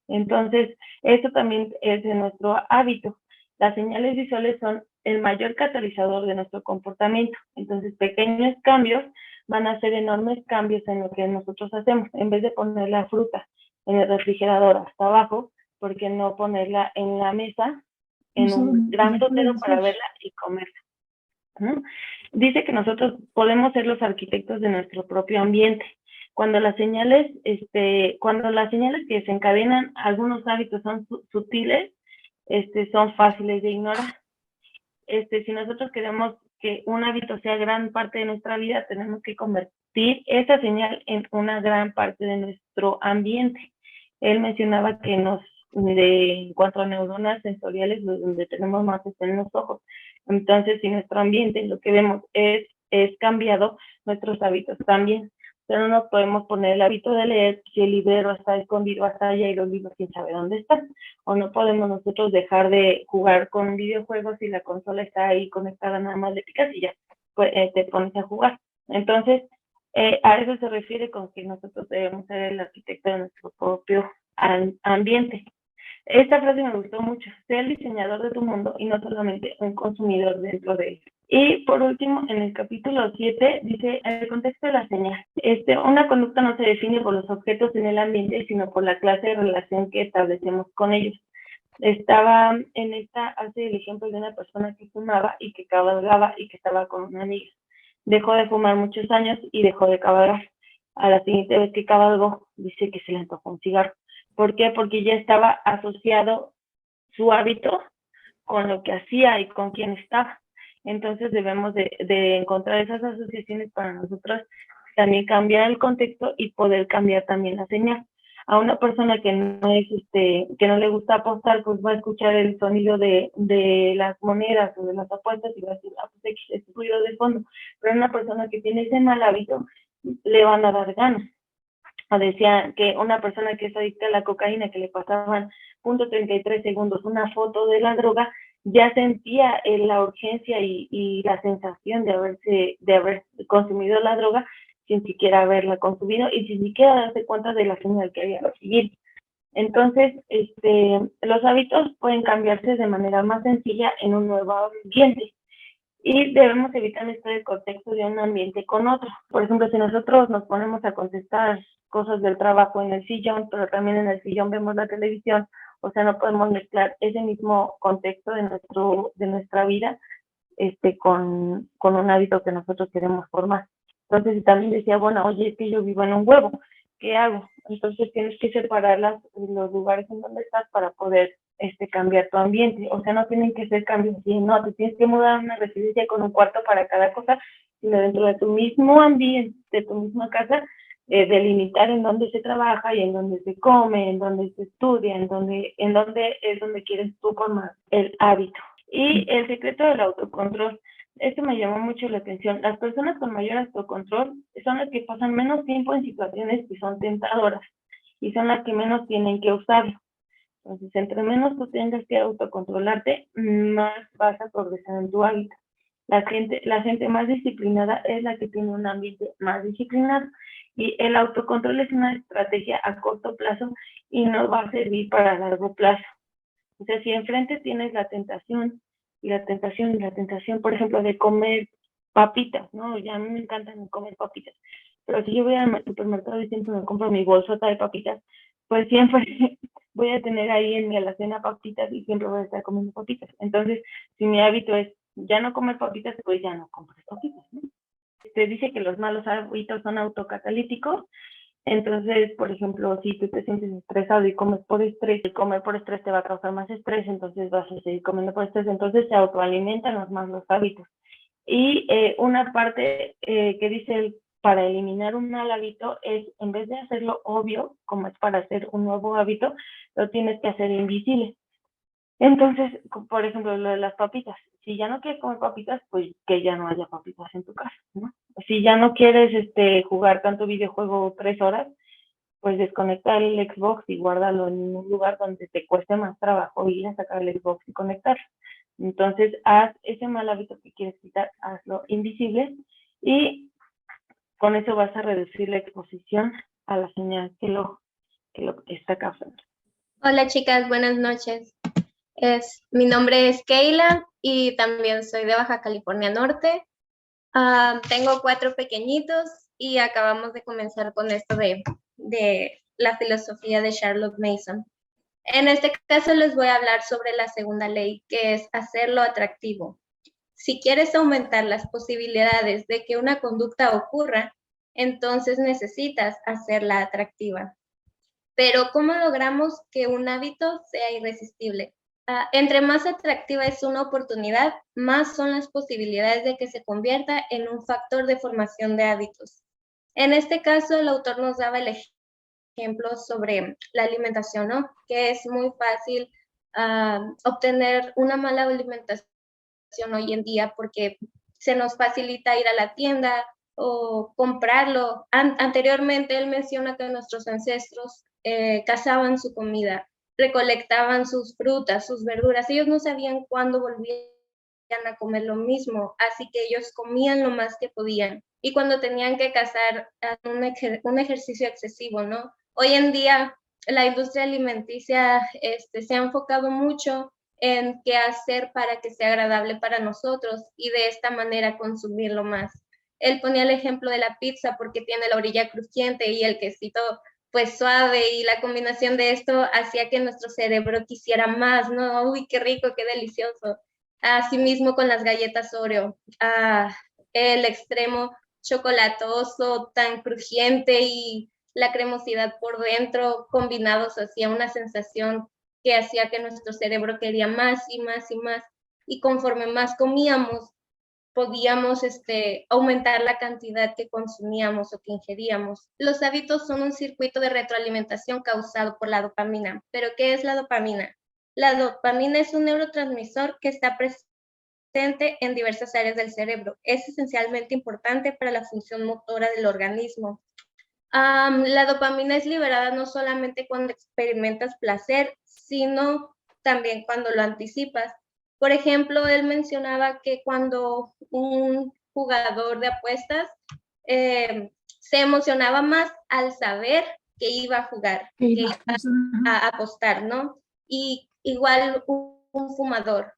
Entonces, eso también es de nuestro hábito. Las señales visuales son el mayor catalizador de nuestro comportamiento. Entonces, pequeños cambios van a hacer enormes cambios en lo que nosotros hacemos. En vez de poner la fruta en el refrigerador hasta abajo, ¿por qué no ponerla en la mesa, en un gran totero para verla y comerla? ¿No? Dice que nosotros podemos ser los arquitectos de nuestro propio ambiente. Cuando las señales que desencadenan algunos hábitos son sutiles, son fáciles de ignorar. Si nosotros queremos que un hábito sea gran parte de nuestra vida, tenemos que convertir esa señal en una gran parte de nuestro ambiente. Él mencionaba que en cuanto a neuronas sensoriales, donde tenemos más está en los ojos. Entonces, si nuestro ambiente, lo que vemos es cambiado, nuestros hábitos también. Pero no nos podemos poner el hábito de leer si el librero está escondido hasta allá y los libros quién sabe dónde están. O no podemos nosotros dejar de jugar con videojuegos si la consola está ahí conectada, nada más le picas y ya te pones a jugar. Entonces, a eso se refiere con que nosotros debemos ser el arquitecto de nuestro propio ambiente. Esta frase me gustó mucho. Sé el diseñador de tu mundo y no solamente un consumidor dentro de él. Y por último, en el capítulo 7 dice el contexto de la señal. Una conducta no se define por los objetos en el ambiente, sino por la clase de relación que establecemos con ellos. Hace el ejemplo de una persona que fumaba y que cabalgaba y que estaba con una amiga. Dejó de fumar muchos años y dejó de cabalgar. A la siguiente vez que cabalgó, dice que se le antojó un cigarro. ¿Por qué? Porque ya estaba asociado su hábito con lo que hacía y con quién estaba. Entonces debemos de encontrar esas asociaciones para nosotros también cambiar el contexto y poder cambiar también la señal. A una persona que no es que no le gusta apostar, pues va a escuchar el sonido de las monedas o de las apuestas y va a decir, pues es ruido de fondo. Pero a una persona que tiene ese mal hábito, le van a dar ganas. O decía que una persona que es adicta a la cocaína, que le pasaban 0.33 segundos una foto de la droga, ya sentía la urgencia y la sensación de haber consumido la droga sin siquiera haberla consumido y sin siquiera darse cuenta de la señal que había recibido. Entonces, los hábitos pueden cambiarse de manera más sencilla en un nuevo ambiente y debemos evitar mezclar el contexto de un ambiente con otro. Por ejemplo, si nosotros nos ponemos a contestar cosas del trabajo en el sillón, pero también en el sillón vemos la televisión, o sea, no podemos mezclar ese mismo contexto de nuestra vida con un hábito que nosotros queremos formar. Entonces, también decía, bueno, oye, es que yo vivo en un huevo, ¿qué hago? Entonces tienes que separar los lugares en donde estás para poder cambiar tu ambiente. O sea, no tienen que ser cambios así, no, te tienes que mudar a una residencia con un cuarto para cada cosa, sino dentro de tu mismo ambiente, de tu misma casa, delimitar en dónde se trabaja y en dónde se come, en dónde se estudia, en dónde es donde quieres tú formar el hábito. Y el secreto del autocontrol. Esto me llamó mucho la atención. Las personas con mayor autocontrol son las que pasan menos tiempo en situaciones que son tentadoras y son las que menos tienen que usarlo. Entonces, entre menos tú tengas que autocontrolarte, más vas a progresar en tu hábito. La gente más disciplinada es la que tiene un ambiente más disciplinado. Y el autocontrol es una estrategia a corto plazo y no va a servir para largo plazo. O sea, si enfrente tienes la tentación, por ejemplo, de comer papitas, ¿no? Ya a mí me encantan comer papitas. Pero si yo voy al supermercado y siempre me compro mi bolsota de papitas, pues siempre voy a tener ahí en mi alacena papitas y siempre voy a estar comiendo papitas. Entonces, si mi hábito es ya no comer papitas, pues ya no compres papitas, ¿no? Dice que los malos hábitos son autocatalíticos. Entonces, por ejemplo, si tú te sientes estresado y comes por estrés, y comer por estrés te va a causar más estrés, entonces vas a seguir comiendo por estrés, entonces se autoalimentan los malos hábitos. Y una parte que dice él para eliminar un mal hábito es, en vez de hacerlo obvio, como es para hacer un nuevo hábito, lo tienes que hacer invisible. Entonces, por ejemplo, lo de las papitas. Si ya no quieres comer papitas, pues que ya no haya papitas en tu casa, ¿no? Si ya no quieres jugar tanto videojuego 3 horas, pues desconecta el Xbox y guárdalo en un lugar donde te cueste más trabajo ir a sacar el Xbox y conectarlo. Entonces, haz ese mal hábito que quieres quitar, hazlo invisible y con eso vas a reducir la exposición a la señal que lo está causando. Hola chicas, buenas noches. Mi nombre es Keila y también soy de Baja California Norte. Tengo 4 pequeñitos y acabamos de comenzar con esto de la filosofía de Charlotte Mason. En este caso les voy a hablar sobre la segunda ley, que es hacerlo atractivo. Si quieres aumentar las posibilidades de que una conducta ocurra, entonces necesitas hacerla atractiva. Pero ¿cómo logramos que un hábito sea irresistible? Entre más atractiva es una oportunidad, más son las posibilidades de que se convierta en un factor de formación de hábitos. En este caso, el autor nos daba el ejemplo sobre la alimentación, ¿no? Que es muy fácil obtener una mala alimentación hoy en día porque se nos facilita ir a la tienda o comprarlo. Anteriormente, él menciona que nuestros ancestros cazaban su comida, recolectaban sus frutas, sus verduras. Ellos no sabían cuándo volvían a comer lo mismo, así que ellos comían lo más que podían. Y cuando tenían que cazar, un ejercicio excesivo, ¿no? Hoy en día, la industria alimenticia se ha enfocado mucho en qué hacer para que sea agradable para nosotros y de esta manera consumirlo más. Él ponía el ejemplo de la pizza porque tiene la orilla crujiente y el quesito pues suave, y la combinación de esto hacía que nuestro cerebro quisiera más, ¿no? Uy, qué rico, qué delicioso. Asimismo con las galletas Oreo, el extremo chocolatoso, tan crujiente y la cremosidad por dentro, combinados hacía una sensación que hacía que nuestro cerebro quería más y más y más. Y conforme más comíamos, podíamos aumentar la cantidad que consumíamos o que ingeríamos. Los hábitos son un circuito de retroalimentación causado por la dopamina. ¿Pero qué es la dopamina? La dopamina es un neurotransmisor que está presente en diversas áreas del cerebro. Es esencialmente importante para la función motora del organismo. La dopamina es liberada no solamente cuando experimentas placer, sino también cuando lo anticipas. Por ejemplo, él mencionaba que cuando un jugador de apuestas se emocionaba más al saber que iba a jugar, que iba a apostar, ¿no? Y igual un fumador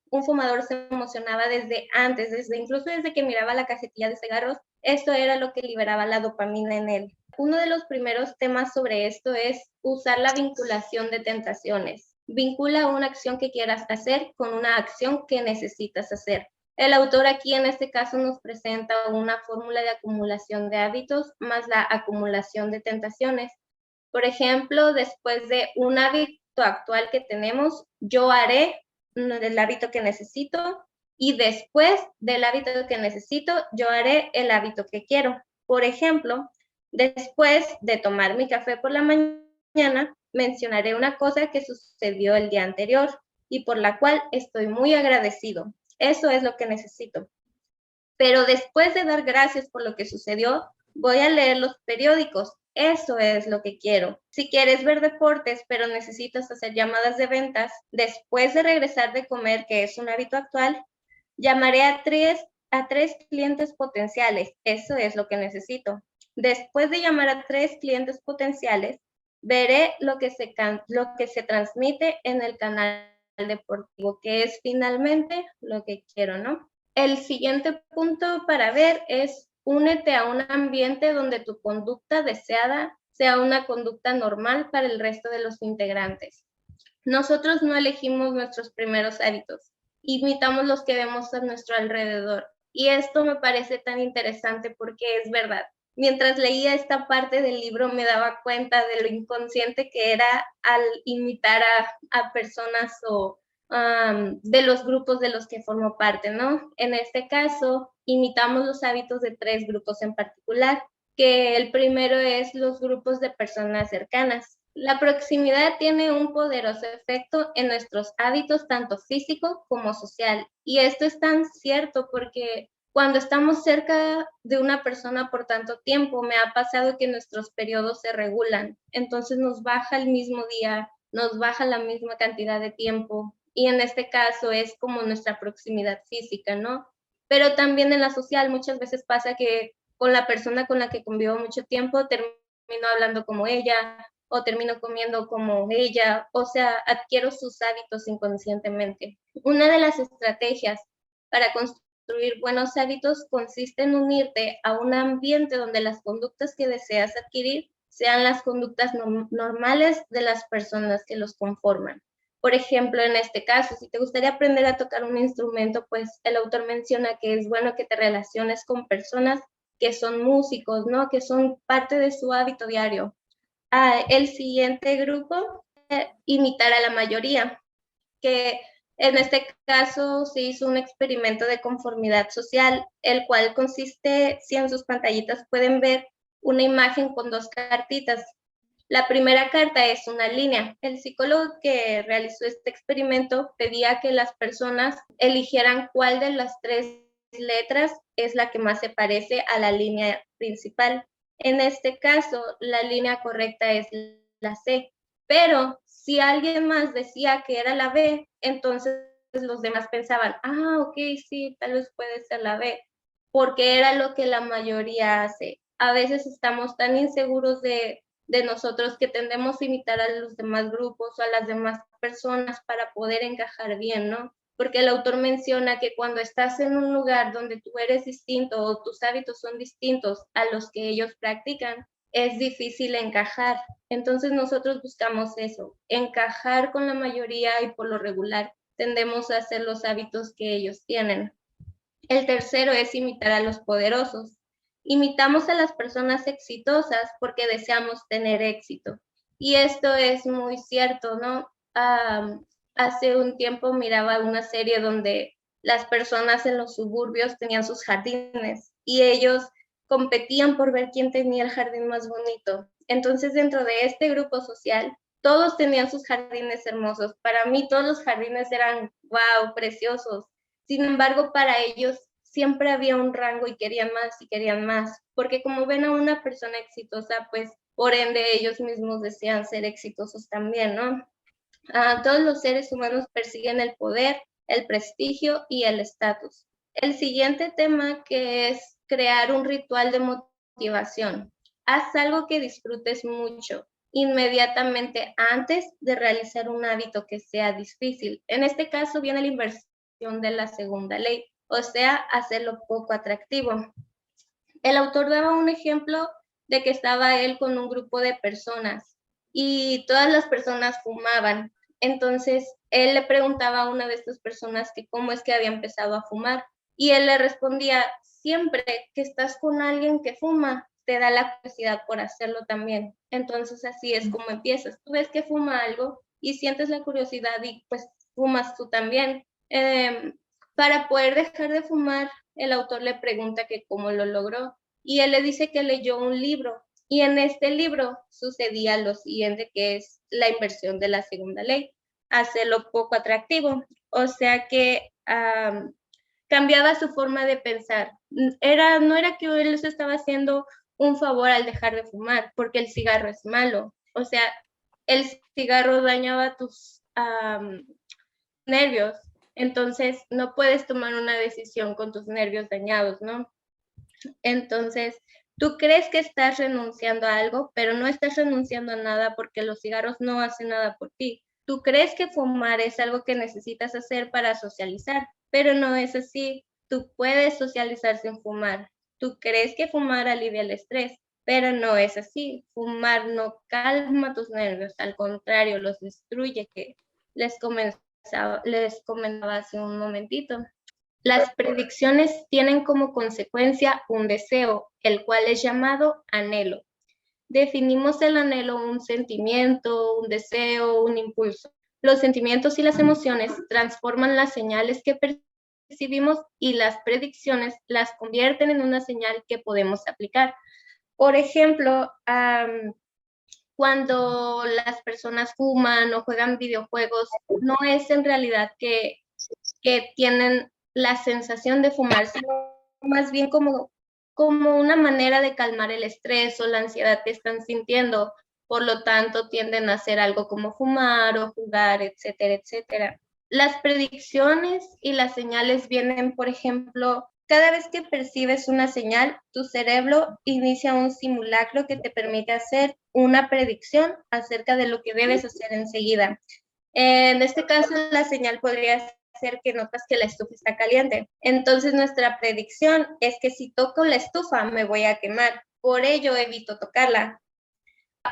se emocionaba desde antes, incluso desde que miraba la cajetilla de cigarros, esto era lo que liberaba la dopamina en él. Uno de los primeros temas sobre esto es usar la vinculación de tentaciones. Vincula una acción que quieras hacer con una acción que necesitas hacer. El autor aquí en este caso nos presenta una fórmula de acumulación de hábitos más la acumulación de tentaciones. Por ejemplo, después de un hábito actual que tenemos, yo haré el hábito que necesito y después del hábito que necesito, yo haré el hábito que quiero. Por ejemplo, después de tomar mi café por la mañana, mencionaré una cosa que sucedió el día anterior y por la cual estoy muy agradecido. Eso es lo que necesito. Pero después de dar gracias por lo que sucedió, voy a leer los periódicos. Eso es lo que quiero. Si quieres ver deportes, pero necesitas hacer llamadas de ventas, después de regresar de comer, que es un hábito actual, llamaré a tres clientes potenciales. Eso es lo que necesito. Después de llamar a 3 clientes potenciales, veré lo que se transmite en el canal deportivo, que es finalmente lo que quiero, ¿no? El siguiente punto para ver es únete a un ambiente donde tu conducta deseada sea una conducta normal para el resto de los integrantes. Nosotros no elegimos nuestros primeros hábitos, imitamos los que vemos a nuestro alrededor. Y esto me parece tan interesante porque es verdad. Mientras leía esta parte del libro me daba cuenta de lo inconsciente que era al imitar a personas o de los grupos de los que formo parte, ¿no? En este caso, imitamos los hábitos de 3 grupos en particular, que el primero es los grupos de personas cercanas. La proximidad tiene un poderoso efecto en nuestros hábitos, tanto físico como social. Y esto es tan cierto porque cuando estamos cerca de una persona por tanto tiempo, me ha pasado que nuestros periodos se regulan. Entonces nos baja el mismo día, nos baja la misma cantidad de tiempo. Y en este caso es como nuestra proximidad física, ¿no? Pero también en la social muchas veces pasa que con la persona con la que convivo mucho tiempo termino hablando como ella o termino comiendo como ella, o sea, adquiero sus hábitos inconscientemente. Una de las estrategias para construir buenos hábitos consiste en unirte a un ambiente donde las conductas que deseas adquirir sean las conductas normales de las personas que los conforman. Por ejemplo, en este caso, si te gustaría aprender a tocar un instrumento, pues el autor menciona que es bueno que te relaciones con personas que son músicos, ¿no? Que son parte de su hábito diario. El siguiente grupo, imitar a la mayoría, que en este caso se hizo un experimento de conformidad social, el cual consiste, si en sus pantallitas pueden ver, una imagen con 2 cartitas. La primera carta es una línea. El psicólogo que realizó este experimento pedía que las personas eligieran cuál de las 3 letras es la que más se parece a la línea principal. En este caso, la línea correcta es la C, pero si alguien más decía que era la B, entonces los demás pensaban, ok, sí, tal vez puede ser la B, porque era lo que la mayoría hace. A veces estamos tan inseguros de nosotros que tendemos a imitar a los demás grupos o a las demás personas para poder encajar bien, ¿no? Porque el autor menciona que cuando estás en un lugar donde tú eres distinto o tus hábitos son distintos a los que ellos practican, es difícil encajar. Entonces nosotros buscamos eso, encajar con la mayoría y por lo regular tendemos a hacer los hábitos que ellos tienen. El tercero es imitar a los poderosos. Imitamos a las personas exitosas porque deseamos tener éxito. Y esto es muy cierto, ¿no? Hace un tiempo miraba una serie donde las personas en los suburbios tenían sus jardines y ellos competían por ver quién tenía el jardín más bonito. Entonces, dentro de este grupo social, todos tenían sus jardines hermosos. Para mí, todos los jardines eran, wow, preciosos. Sin embargo, para ellos siempre había un rango y querían más y querían más, porque como ven a una persona exitosa, pues por ende ellos mismos desean ser exitosos también, ¿no? Todos los seres humanos persiguen el poder, el prestigio y el estatus. El siguiente tema, que es crear un ritual de motivación. Haz algo que disfrutes mucho inmediatamente antes de realizar un hábito que sea difícil. En este caso viene la inversión de la segunda ley, o sea, hacerlo poco atractivo. El autor daba un ejemplo de que estaba él con un grupo de personas y todas las personas fumaban. Entonces, él le preguntaba a una de estas personas que cómo es que había empezado a fumar y él le respondía, siempre que estás con alguien que fuma, te da la curiosidad por hacerlo también. Entonces, así es como empiezas. Tú ves que fuma algo y sientes la curiosidad y pues fumas tú también. Para poder dejar de fumar, el autor le pregunta que cómo lo logró y él le dice que leyó un libro y en este libro sucedía lo siguiente, que es la inversión de la segunda ley, hacerlo poco atractivo, o sea que cambiaba su forma de pensar. No era que él se estaba haciendo un favor al dejar de fumar, porque el cigarro es malo, o sea, el cigarro dañaba tus nervios, entonces no puedes tomar una decisión con tus nervios dañados, ¿no? Entonces, tú crees que estás renunciando a algo, pero no estás renunciando a nada porque los cigarros no hacen nada por ti. Tú crees que fumar es algo que necesitas hacer para socializar, pero no es así. Tú puedes socializar sin fumar. Tú crees que fumar alivia el estrés, pero no es así. Fumar no calma tus nervios, al contrario, los destruye, que les comentaba hace un momentito. Las predicciones tienen como consecuencia un deseo, el cual es llamado anhelo. Definimos el anhelo un sentimiento, un deseo, un impulso. Los sentimientos y las emociones transforman las señales que percibimos y las predicciones las convierten en una señal que podemos aplicar. Por ejemplo, cuando las personas fuman o juegan videojuegos, no es en realidad que tienen la sensación de fumar, sino más bien como una manera de calmar el estrés o la ansiedad que están sintiendo. Por lo tanto, tienden a hacer algo como fumar o jugar, etcétera, etcétera. Las predicciones y las señales vienen, por ejemplo, cada vez que percibes una señal, tu cerebro inicia un simulacro que te permite hacer una predicción acerca de lo que debes hacer enseguida. En este caso, la señal podría ser que notas que la estufa está caliente. Entonces, nuestra predicción es que si toco la estufa, me voy a quemar. Por ello, evito tocarla.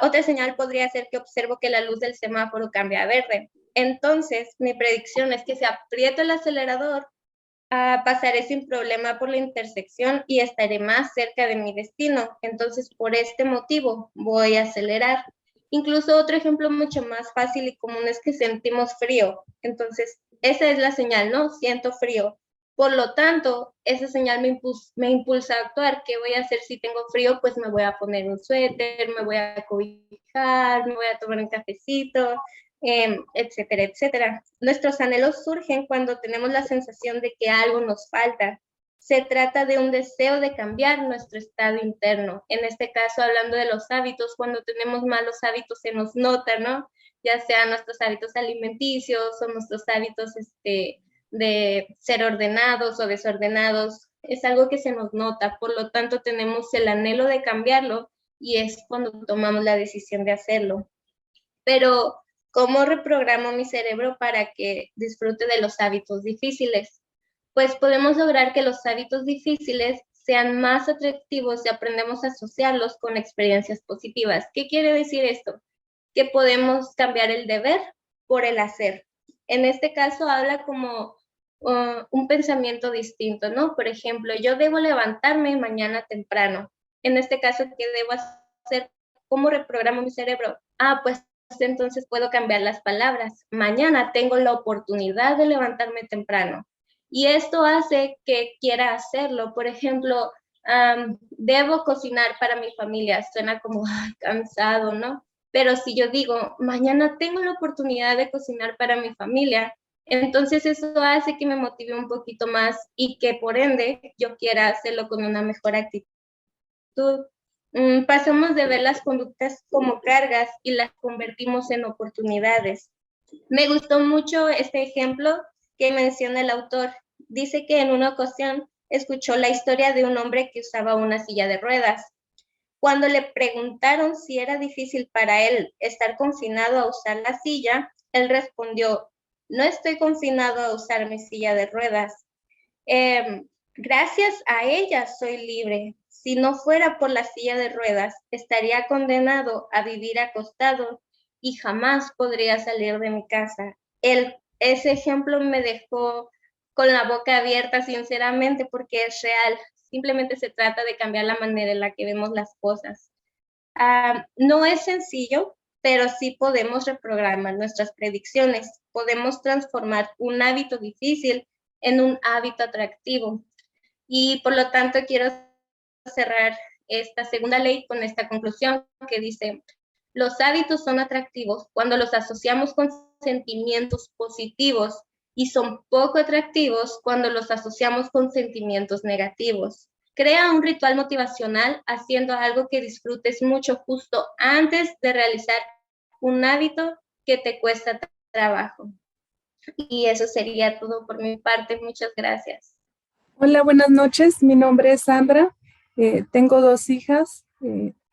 Otra señal podría ser que observo que la luz del semáforo cambia a verde. Entonces, mi predicción es que si aprieto el acelerador, pasaré sin problema por la intersección y estaré más cerca de mi destino. Entonces, por este motivo, voy a acelerar. Incluso otro ejemplo mucho más fácil y común es que sentimos frío. Entonces, esa es la señal, ¿no? Siento frío. Por lo tanto, esa señal me impulsa a actuar. ¿Qué voy a hacer si tengo frío? Pues me voy a poner un suéter, me voy a cobijar, me voy a tomar un cafecito, etcétera, etcétera. Nuestros anhelos surgen cuando tenemos la sensación de que algo nos falta. Se trata de un deseo de cambiar nuestro estado interno. En este caso, hablando de los hábitos, cuando tenemos malos hábitos se nos nota, ¿no? Ya sean nuestros hábitos alimenticios o nuestros hábitos de ser ordenados o desordenados. Es algo que se nos nota, por lo tanto tenemos el anhelo de cambiarlo y es cuando tomamos la decisión de hacerlo. Pero, ¿cómo reprogramo mi cerebro para que disfrute de los hábitos difíciles? Pues podemos lograr que los hábitos difíciles sean más atractivos si aprendemos a asociarlos con experiencias positivas. ¿Qué quiere decir esto? Que podemos cambiar el deber por el hacer. En este caso habla como un pensamiento distinto, ¿no? Por ejemplo, yo debo levantarme mañana temprano. En este caso, ¿qué debo hacer? ¿Cómo reprogramo mi cerebro? Pues entonces puedo cambiar las palabras. Mañana tengo la oportunidad de levantarme temprano. y esto hace que quiera hacerlo. Por ejemplo, debo cocinar para mi familia, suena como cansado, ¿no? Pero si yo digo, mañana tengo la oportunidad de cocinar para mi familia, entonces eso hace que me motive un poquito más y que por ende yo quiera hacerlo con una mejor actitud. Pasamos de ver las conductas como cargas y las convertimos en oportunidades. Me gustó mucho este ejemplo que menciona el autor. Dice que en una ocasión escuchó la historia de un hombre que usaba una silla de ruedas. Cuando le preguntaron si era difícil para él estar confinado a usar la silla, él respondió, no estoy confinado a usar mi silla de ruedas. Gracias a ella soy libre. Si no fuera por la silla de ruedas, estaría condenado a vivir acostado y jamás podría salir de mi casa. Ese ejemplo me dejó con la boca abierta, sinceramente, porque es real. Simplemente se trata de cambiar la manera en la que vemos las cosas. No es sencillo, pero sí podemos reprogramar nuestras predicciones. Podemos transformar un hábito difícil en un hábito atractivo. Y por lo tanto quiero cerrar esta segunda ley con esta conclusión que dice, los hábitos son atractivos cuando los asociamos con sentimientos positivos y son poco atractivos cuando los asociamos con sentimientos negativos. Crea un ritual motivacional haciendo algo que disfrutes mucho justo antes de realizar un hábito que te cuesta trabajo. Y eso sería todo por mi parte. Muchas gracias. Hola, buenas noches. Mi nombre es Sandra. Tengo 2 hijas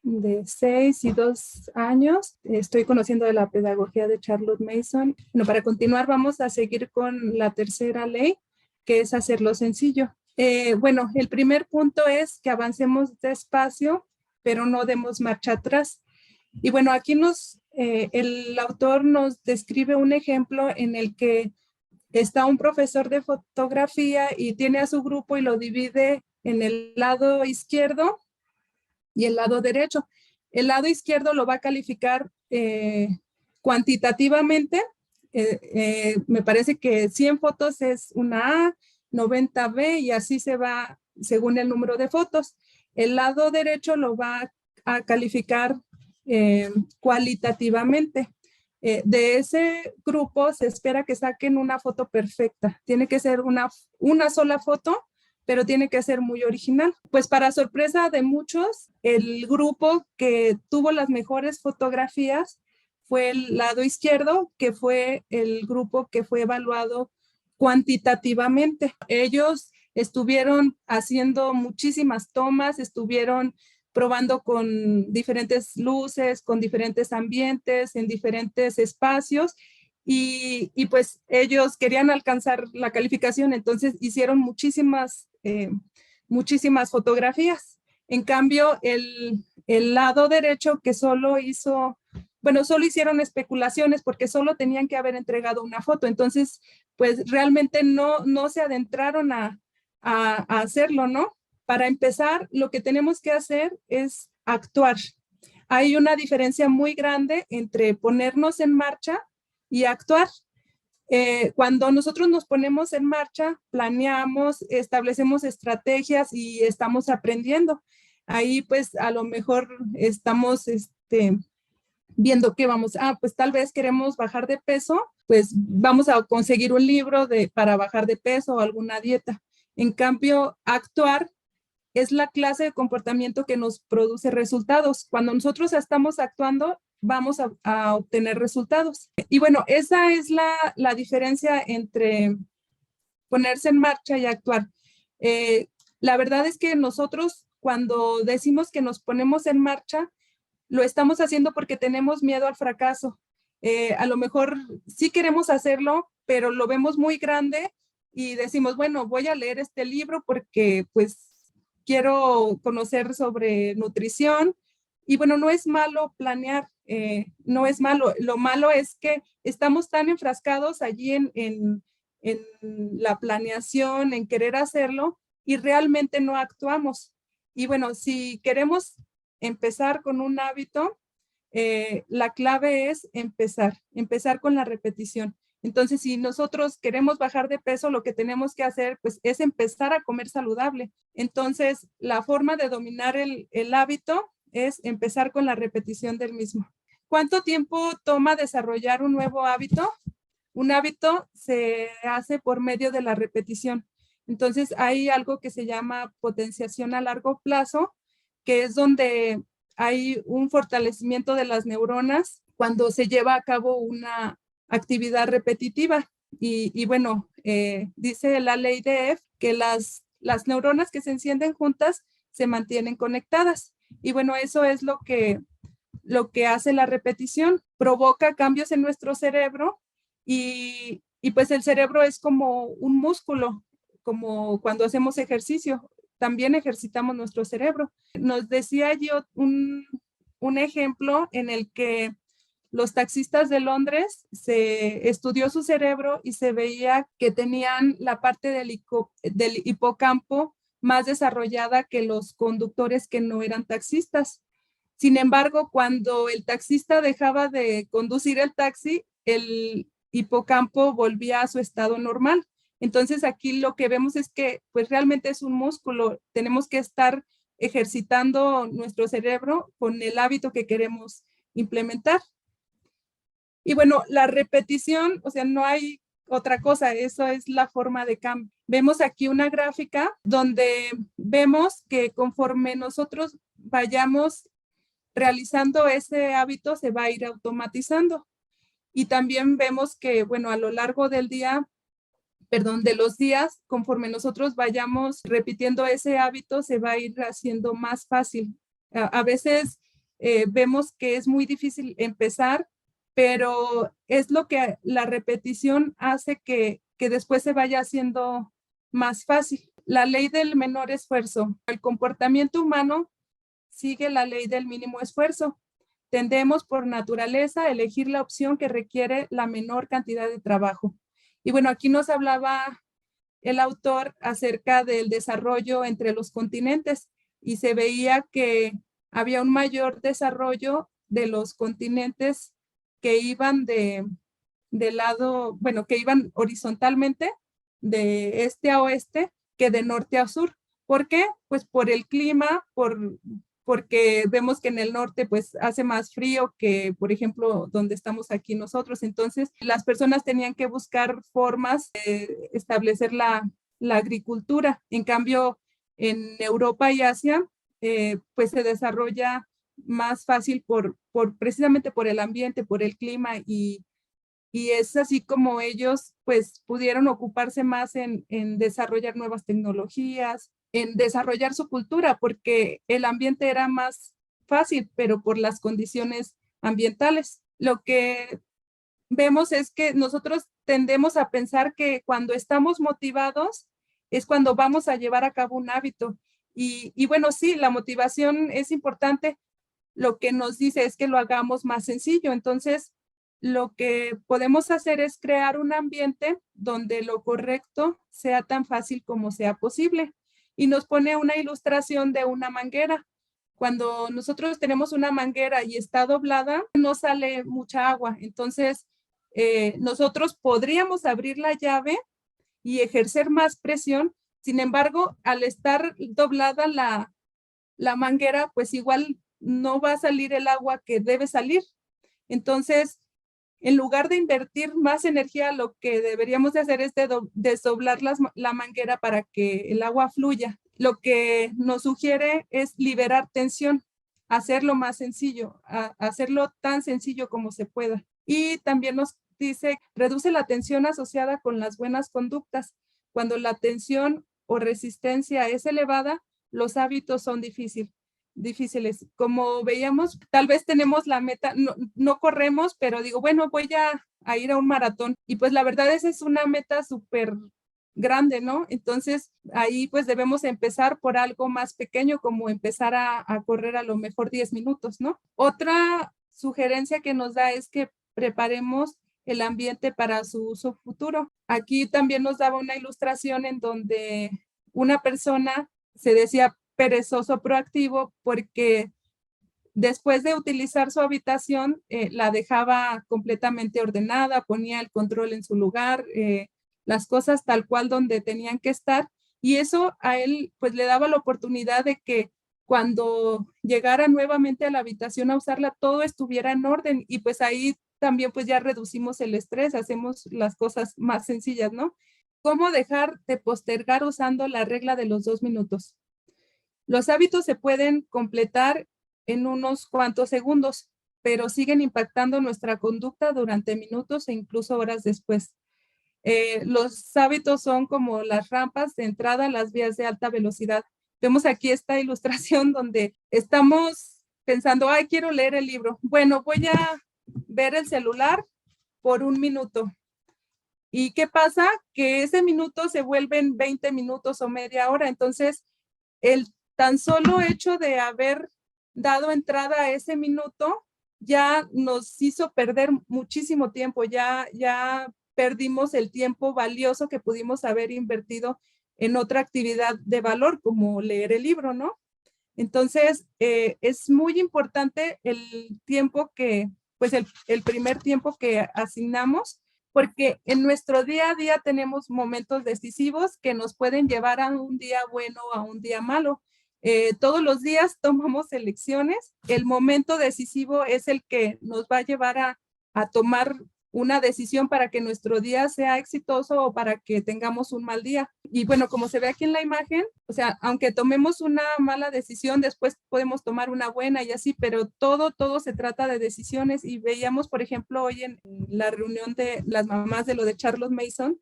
de 6 y 2 años. Estoy conociendo de la pedagogía de Charlotte Mason. Bueno, para continuar vamos a seguir con la tercera ley, que es hacerlo sencillo. Bueno, el primer punto es que avancemos despacio, pero no demos marcha atrás. Y bueno, aquí el autor nos describe un ejemplo en el que está un profesor de fotografía y tiene a su grupo y lo divide en el lado izquierdo y el lado derecho. El lado izquierdo lo va a calificar cuantitativamente. Me parece que 100 fotos es una A, 90 B y así se va según el número de fotos. El lado derecho lo va a calificar cualitativamente. De ese grupo se espera que saquen una foto perfecta. Tiene que ser una sola foto, pero tiene que ser muy original. Pues para sorpresa de muchos, el grupo que tuvo las mejores fotografías fue el lado izquierdo, que fue el grupo que fue evaluado cuantitativamente. Ellos estuvieron haciendo muchísimas tomas, estuvieron probando con diferentes luces, con diferentes ambientes, en diferentes espacios, y pues ellos querían alcanzar la calificación, entonces hicieron muchísimas fotografías. En cambio, el lado derecho que solo hicieron especulaciones porque solo tenían que haber entregado una foto, entonces pues realmente no se adentraron a hacerlo, ¿no? Para empezar, lo que tenemos que hacer es actuar. Hay una diferencia muy grande entre ponernos en marcha y actuar. Cuando nosotros nos ponemos en marcha, planeamos, establecemos estrategias y estamos aprendiendo. Ahí pues a lo mejor estamos viendo que pues tal vez queremos bajar de peso, pues vamos a conseguir un libro para bajar de peso o alguna dieta. En cambio, actuar es la clase de comportamiento que nos produce resultados. Cuando nosotros estamos actuando, vamos a obtener resultados. Y bueno, esa es la diferencia entre ponerse en marcha y actuar. La verdad es que nosotros, cuando decimos que nos ponemos en marcha, lo estamos haciendo porque tenemos miedo al fracaso. A lo mejor sí queremos hacerlo, pero lo vemos muy grande y decimos, bueno, voy a leer este libro porque pues quiero conocer sobre nutrición. Y bueno, no es malo planear, no es malo. Lo malo es que estamos tan enfrascados allí en la planeación, en querer hacerlo y realmente no actuamos. Y bueno, si queremos empezar con un hábito, la clave es empezar con la repetición. Entonces, si nosotros queremos bajar de peso, lo que tenemos que hacer pues, es empezar a comer saludable. Entonces, la forma de dominar el hábito es empezar con la repetición del mismo. ¿Cuánto tiempo toma desarrollar un nuevo hábito? Un hábito se hace por medio de la repetición. Entonces, hay algo que se llama potenciación a largo plazo, que es donde hay un fortalecimiento de las neuronas cuando se lleva a cabo una actividad repetitiva. Y bueno, dice la ley de F que las neuronas que se encienden juntas se mantienen conectadas. Y bueno, eso es lo que hace la repetición. Provoca cambios en nuestro cerebro y pues el cerebro es como un músculo, como cuando hacemos ejercicio, también ejercitamos nuestro cerebro. Nos decía yo un ejemplo en el que los taxistas de Londres se estudió su cerebro y se veía que tenían la parte del hipocampo más desarrollada que los conductores que no eran taxistas. Sin embargo, cuando el taxista dejaba de conducir el taxi, el hipocampo volvía a su estado normal. Entonces aquí lo que vemos es que pues realmente es un músculo. Tenemos que estar ejercitando nuestro cerebro con el hábito que queremos implementar. Y bueno, la repetición, o sea, no hay otra cosa, eso es la forma de cambio. Vemos aquí una gráfica donde vemos que conforme nosotros vayamos realizando ese hábito, se va a ir automatizando. Y también vemos que, bueno, a lo largo del día, de los días, conforme nosotros vayamos repitiendo ese hábito, se va a ir haciendo más fácil. A veces vemos que es muy difícil empezar, pero es lo que la repetición hace que después se vaya haciendo más fácil. La ley del menor esfuerzo. El comportamiento humano sigue la ley del mínimo esfuerzo. Tendemos por naturaleza a elegir la opción que requiere la menor cantidad de trabajo. Y bueno, aquí nos hablaba el autor acerca del desarrollo entre los continentes y se veía que había un mayor desarrollo de los continentes que iban del lado, bueno, que iban horizontalmente de este a oeste que de norte a sur. ¿Por qué? Pues por el clima, porque vemos que en el norte pues hace más frío que, por ejemplo, donde estamos aquí nosotros. Entonces, las personas tenían que buscar formas de establecer la agricultura. En cambio, en Europa y Asia, pues se desarrolla más fácil precisamente por el ambiente, por el clima y es así como ellos pues pudieron ocuparse más en desarrollar nuevas tecnologías, en desarrollar su cultura, porque el ambiente era más fácil, pero por las condiciones ambientales. Lo que vemos es que nosotros tendemos a pensar que cuando estamos motivados es cuando vamos a llevar a cabo un hábito. Y bueno, sí, la motivación es importante. Lo que nos dice es que lo hagamos más sencillo. Entonces, lo que podemos hacer es crear un ambiente donde lo correcto sea tan fácil como sea posible. Y nos pone una ilustración de una manguera. Cuando nosotros tenemos una manguera y está doblada, no sale mucha agua. Entonces, nosotros podríamos abrir la llave y ejercer más presión. Sin embargo, al estar doblada la manguera, pues igual no va a salir el agua que debe salir. Entonces, en lugar de invertir más energía, lo que deberíamos de hacer es desdoblar la manguera para que el agua fluya. Lo que nos sugiere es liberar tensión, hacerlo más sencillo, hacerlo tan sencillo como se pueda. Y también nos dice, reduce la tensión asociada con las buenas conductas. Cuando la tensión o resistencia es elevada, los hábitos son difíciles. Como veíamos, tal vez tenemos la meta, no corremos, pero digo, bueno, voy a ir a un maratón. Y pues la verdad esa es una meta súper grande, ¿no? Entonces ahí pues debemos empezar por algo más pequeño, como empezar a correr a lo mejor 10 minutos, ¿no? Otra sugerencia que nos da es que preparemos el ambiente para su uso futuro. Aquí también nos daba una ilustración en donde una persona se decía perezoso proactivo porque después de utilizar su habitación, la dejaba completamente ordenada, ponía el control en su lugar, las cosas tal cual donde tenían que estar. Y eso a él pues le daba la oportunidad de que cuando llegara nuevamente a la habitación a usarla, todo estuviera en orden. Y pues ahí también pues ya reducimos el estrés, hacemos las cosas más sencillas, ¿no? ¿Cómo dejar de postergar usando la regla de los 2 minutos? Los hábitos se pueden completar en unos cuantos segundos, pero siguen impactando nuestra conducta durante minutos e incluso horas después. Los hábitos son como las rampas de entrada a las vías de alta velocidad. Vemos aquí esta ilustración donde estamos pensando, ay, quiero leer el libro. Bueno, voy a ver el celular por 1 minuto. ¿Y qué pasa? Que ese minuto se vuelven 20 minutos o media hora. Entonces, el tan solo hecho de haber dado entrada a ese minuto ya nos hizo perder muchísimo tiempo, ya perdimos el tiempo valioso que pudimos haber invertido en otra actividad de valor, como leer el libro, ¿no? Entonces, es muy importante el tiempo que, pues el primer tiempo que asignamos, porque en nuestro día a día tenemos momentos decisivos que nos pueden llevar a un día bueno o a un día malo. Todos los días tomamos elecciones. El momento decisivo es el que nos va a llevar a tomar una decisión para que nuestro día sea exitoso o para que tengamos un mal día. Y bueno, como se ve aquí en la imagen, o sea, aunque tomemos una mala decisión, después podemos tomar una buena y así, pero todo se trata de decisiones. Y veíamos, por ejemplo, hoy en la reunión de las mamás de lo de Charles Mason,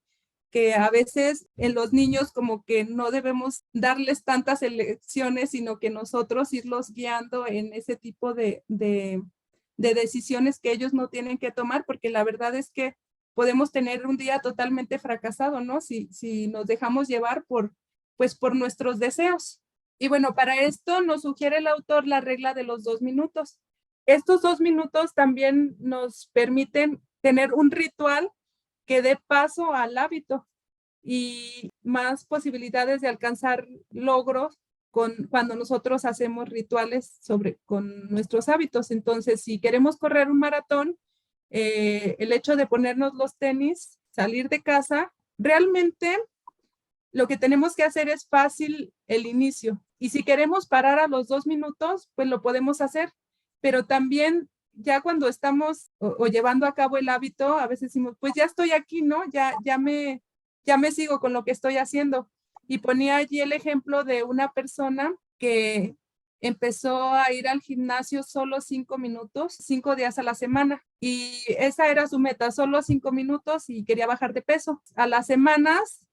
que a veces en los niños como que no debemos darles tantas elecciones, sino que nosotros irlos guiando en ese tipo de decisiones que ellos no tienen que tomar, porque la verdad es que podemos tener un día totalmente fracasado, ¿no? Si nos dejamos llevar pues por nuestros deseos. Y bueno, para esto nos sugiere el autor la regla de los 2 minutos. Estos 2 minutos también nos permiten tener un ritual que dé paso al hábito y más posibilidades de alcanzar logros cuando nosotros hacemos rituales con nuestros hábitos. Entonces, si queremos correr un maratón, el hecho de ponernos los tenis, salir de casa, realmente lo que tenemos que hacer es fácil el inicio. Y si queremos parar a los 2 minutos, pues lo podemos hacer. Pero también ya cuando estamos o llevando a cabo el hábito, a veces decimos, pues ya estoy aquí, ¿no? Ya me sigo con lo que estoy haciendo. Y ponía allí el ejemplo de una persona que empezó a ir al gimnasio solo 5 minutos, 5 días a la semana. Y esa era su meta, solo 5 minutos y quería bajar de peso. A las semanas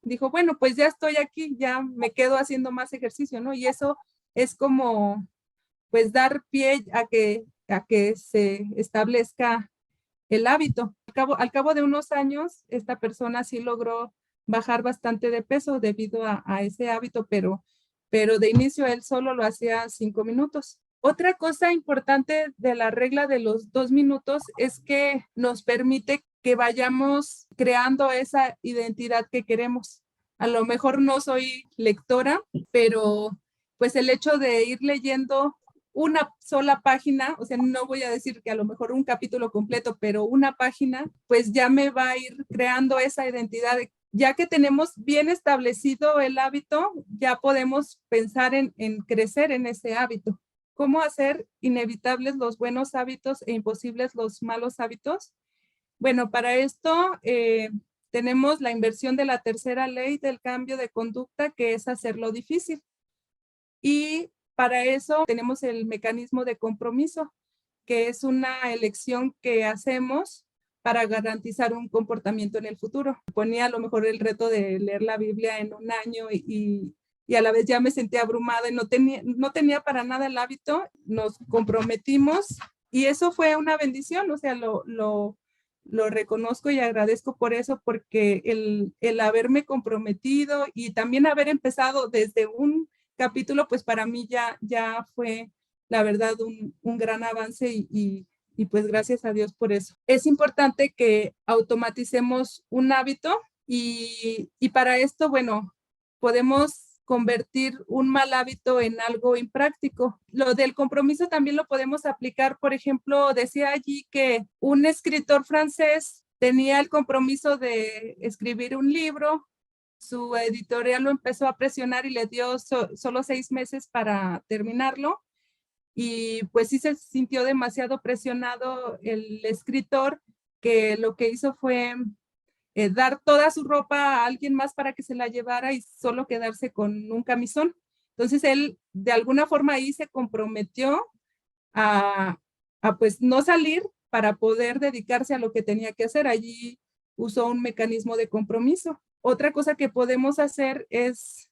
dijo, bueno, pues ya estoy aquí, ya me quedo haciendo más ejercicio, ¿no? Y eso es como, pues, dar pie a que se establezca el hábito. Al cabo de unos años, esta persona sí logró bajar bastante de peso debido a ese hábito, pero de inicio él solo lo hacía 5 minutos. Otra cosa importante de la regla de los 2 minutos es que nos permite que vayamos creando esa identidad que queremos. A lo mejor no soy lectora, pero pues el hecho de ir leyendo una sola página, o sea, no voy a decir que a lo mejor un capítulo completo, pero una página, pues ya me va a ir creando esa identidad. Ya que tenemos bien establecido el hábito, ya podemos pensar en crecer en ese hábito. ¿Cómo hacer inevitables los buenos hábitos e imposibles los malos hábitos? Bueno, para esto tenemos la inversión de la tercera ley del cambio de conducta, que es hacerlo difícil. Y para eso tenemos el mecanismo de compromiso, que es una elección que hacemos para garantizar un comportamiento en el futuro. Ponía a lo mejor el reto de leer la Biblia en un año y a la vez ya me sentía abrumada y no tenía para nada el hábito. Nos comprometimos y eso fue una bendición, o sea, lo reconozco y agradezco por eso, porque el haberme comprometido y también haber empezado desde un capítulo, pues para mí ya fue, la verdad, un gran avance y pues gracias a Dios por eso. Es importante que automaticemos un hábito y para esto, bueno, podemos convertir un mal hábito en algo impráctico. Lo del compromiso también lo podemos aplicar, por ejemplo, decía allí que un escritor francés tenía el compromiso de escribir un libro, su editorial lo empezó a presionar y le dio solo 6 meses para terminarlo, y pues sí se sintió demasiado presionado el escritor, que lo que hizo fue dar toda su ropa a alguien más para que se la llevara y solo quedarse con un camisón. Entonces él de alguna forma ahí se comprometió a pues no salir para poder dedicarse a lo que tenía que hacer. Allí usó un mecanismo de compromiso. Otra cosa que podemos hacer es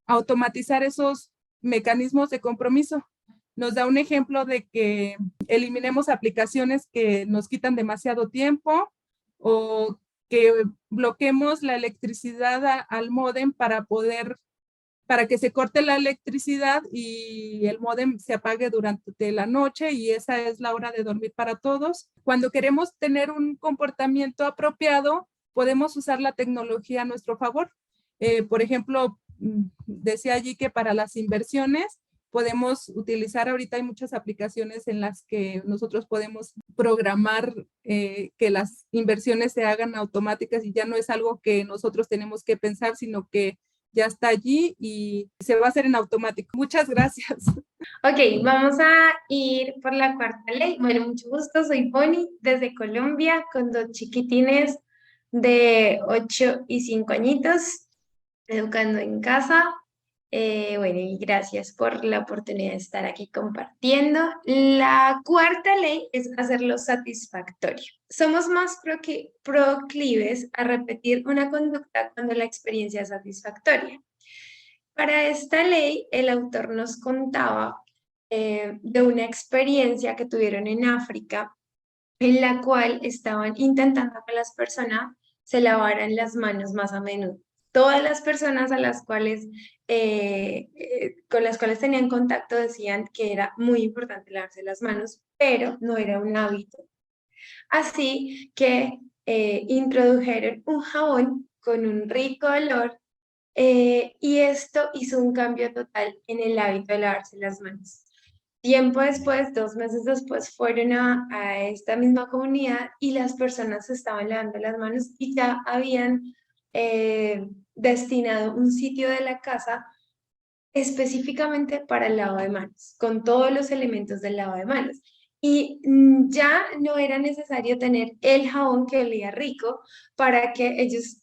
automatizar esos mecanismos de compromiso. Nos da un ejemplo de que eliminemos aplicaciones que nos quitan demasiado tiempo, o que bloqueemos la electricidad al módem para que se corte la electricidad y el módem se apague durante la noche, y esa es la hora de dormir para todos. Cuando queremos tener un comportamiento apropiado, podemos usar la tecnología a nuestro favor. Por ejemplo, decía allí que para las inversiones podemos utilizar, ahorita hay muchas aplicaciones en las que nosotros podemos programar que las inversiones se hagan automáticas, y ya no es algo que nosotros tenemos que pensar, sino que ya está allí y se va a hacer en automático. Muchas gracias. Ok, vamos a ir por la cuarta ley. Bueno, mucho gusto, soy Bonnie desde Colombia con 2 chiquitines de 8 y 5 añitos, educando en casa. Bueno, y gracias por la oportunidad de estar aquí compartiendo. La cuarta ley es hacerlo satisfactorio. Somos más proclives a repetir una conducta cuando la experiencia es satisfactoria. Para esta ley, el autor nos contaba de una experiencia que tuvieron en África, en la cual estaban intentando que las personas se lavaran las manos más a menudo. Todas las personas a las cuales, con las cuales tenían contacto decían que era muy importante lavarse las manos, pero no era un hábito. Así que introdujeron un jabón con un rico olor, y esto hizo un cambio total en el hábito de lavarse las manos. Tiempo después, 2 meses después, fueron a esta misma comunidad y las personas se estaban lavando las manos y ya habían destinado un sitio de la casa específicamente para el lavado de manos, con todos los elementos del lavado de manos. Y ya no era necesario tener el jabón que olía rico para que ellos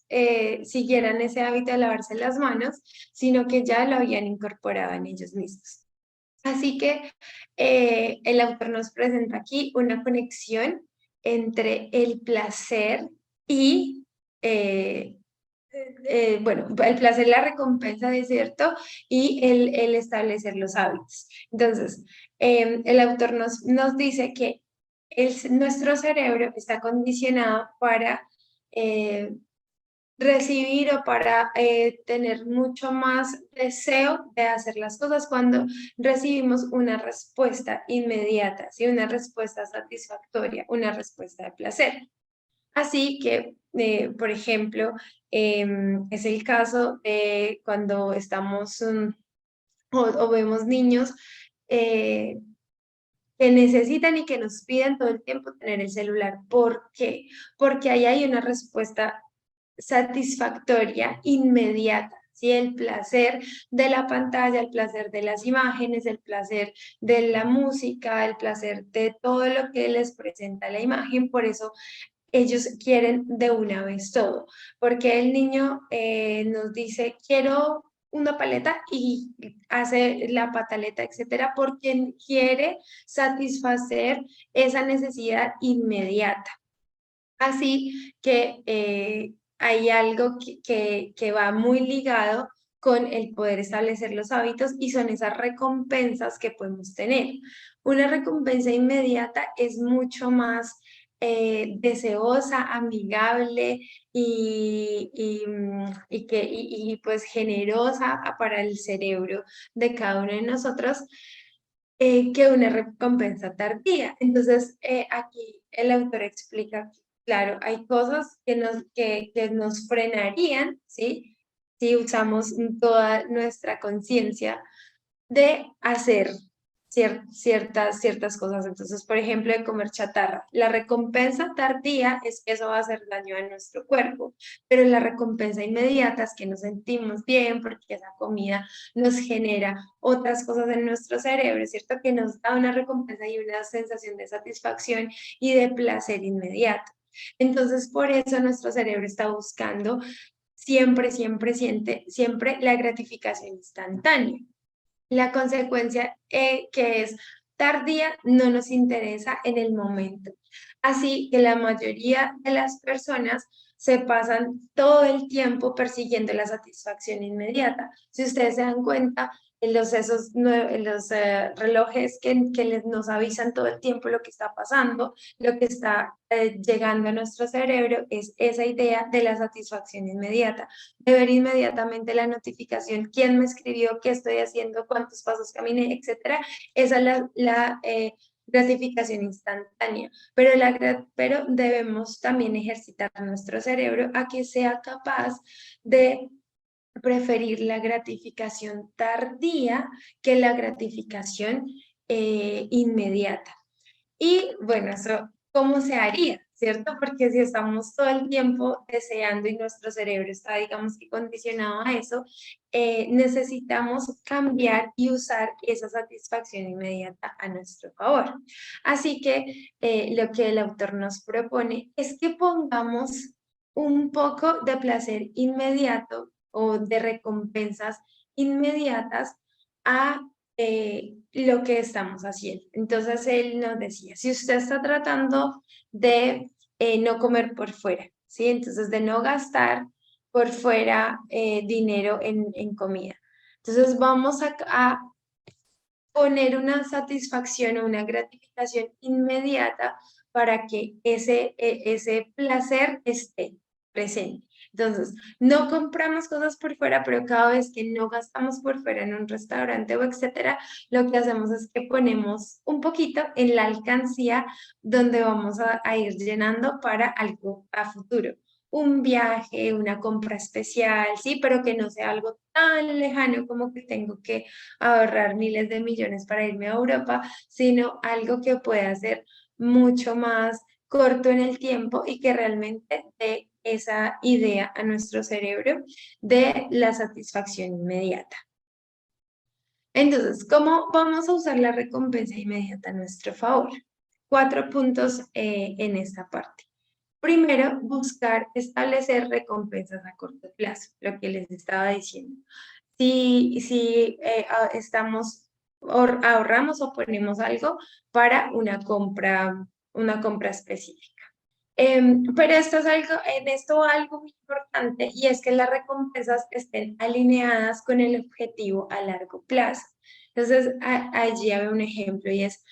siguieran ese hábito de lavarse las manos, sino que ya lo habían incorporado en ellos mismos. Así que el autor nos presenta aquí una conexión entre el placer y, bueno, el placer, la recompensa, de cierto, y el establecer los hábitos. Entonces, el autor nos dice que nuestro cerebro está condicionado para recibir o para tener mucho más deseo de hacer las cosas cuando recibimos una respuesta inmediata, ¿sí? Una respuesta satisfactoria, una respuesta de placer. Así que, por ejemplo, es el caso de cuando estamos o vemos niños que necesitan y que nos piden todo el tiempo tener el celular. ¿Por qué? Porque ahí hay una respuesta satisfactoria, inmediata, ¿sí? El placer de la pantalla, el placer de las imágenes, el placer de la música, el placer de todo lo que les presenta la imagen. Por eso ellos quieren de una vez todo, porque el niño nos dice, quiero una paleta, y hace la pataleta, etcétera, porque quiere satisfacer esa necesidad inmediata. Así que hay algo que va muy ligado con el poder establecer los hábitos, y son esas recompensas que podemos tener. Una recompensa inmediata es mucho más deseosa, amigable y pues generosa para el cerebro de cada uno de nosotros, que una recompensa tardía. Entonces, aquí el autor explica, claro, hay cosas que nos frenarían, ¿sí? si usamos toda nuestra conciencia de hacer ciertas cosas. Entonces, por ejemplo, de comer chatarra. La recompensa tardía es que eso va a hacer daño a nuestro cuerpo, pero la recompensa inmediata es que nos sentimos bien porque esa comida nos genera otras cosas en nuestro cerebro, ¿cierto? Que nos da una recompensa y una sensación de satisfacción y de placer inmediato. Entonces, por eso nuestro cerebro está buscando siempre la gratificación instantánea. La consecuencia que es tardía no nos interesa en el momento. Así que la mayoría de las personas se pasan todo el tiempo persiguiendo la satisfacción inmediata. Si ustedes se dan cuenta, los relojes que nos avisan todo el tiempo lo que está pasando, lo que está llegando a nuestro cerebro es esa idea de la satisfacción inmediata, de ver inmediatamente la notificación, quién me escribió, qué estoy haciendo, cuántos pasos caminé, etcétera. Esa es la gratificación instantánea, pero debemos también ejercitar nuestro cerebro a que sea capaz de preferir la gratificación tardía que la gratificación inmediata. Y bueno, eso, ¿cómo se haría? ¿Cierto? Porque si estamos todo el tiempo deseando y nuestro cerebro está, digamos que condicionado a eso, necesitamos cambiar y usar esa satisfacción inmediata a nuestro favor. Así que lo que el autor nos propone es que pongamos un poco de placer inmediato o de recompensas inmediatas a lo que estamos haciendo. Entonces él nos decía, si usted está tratando de no comer por fuera, ¿sí? Entonces de no gastar por fuera dinero en comida. Entonces vamos a poner una satisfacción o una gratificación inmediata para que ese placer esté presente. Entonces, no compramos cosas por fuera, pero cada vez que no gastamos por fuera en un restaurante o etcétera, lo que hacemos es que ponemos un poquito en la alcancía donde vamos a ir llenando para algo a futuro. Un viaje, una compra especial, sí, pero que no sea algo tan lejano como que tengo que ahorrar miles de millones para irme a Europa, sino algo que pueda ser mucho más corto en el tiempo y que realmente dé esa idea a nuestro cerebro de la satisfacción inmediata. Entonces, ¿cómo vamos a usar la recompensa inmediata a nuestro favor? 4 puntos en esta parte. Primero, buscar establecer recompensas a corto plazo, lo que les estaba diciendo. Si ahorramos o ponemos algo para una compra específica. Pero en esto algo muy importante y es que las recompensas estén alineadas con el objetivo a largo plazo. Entonces, allí hay un ejemplo y es,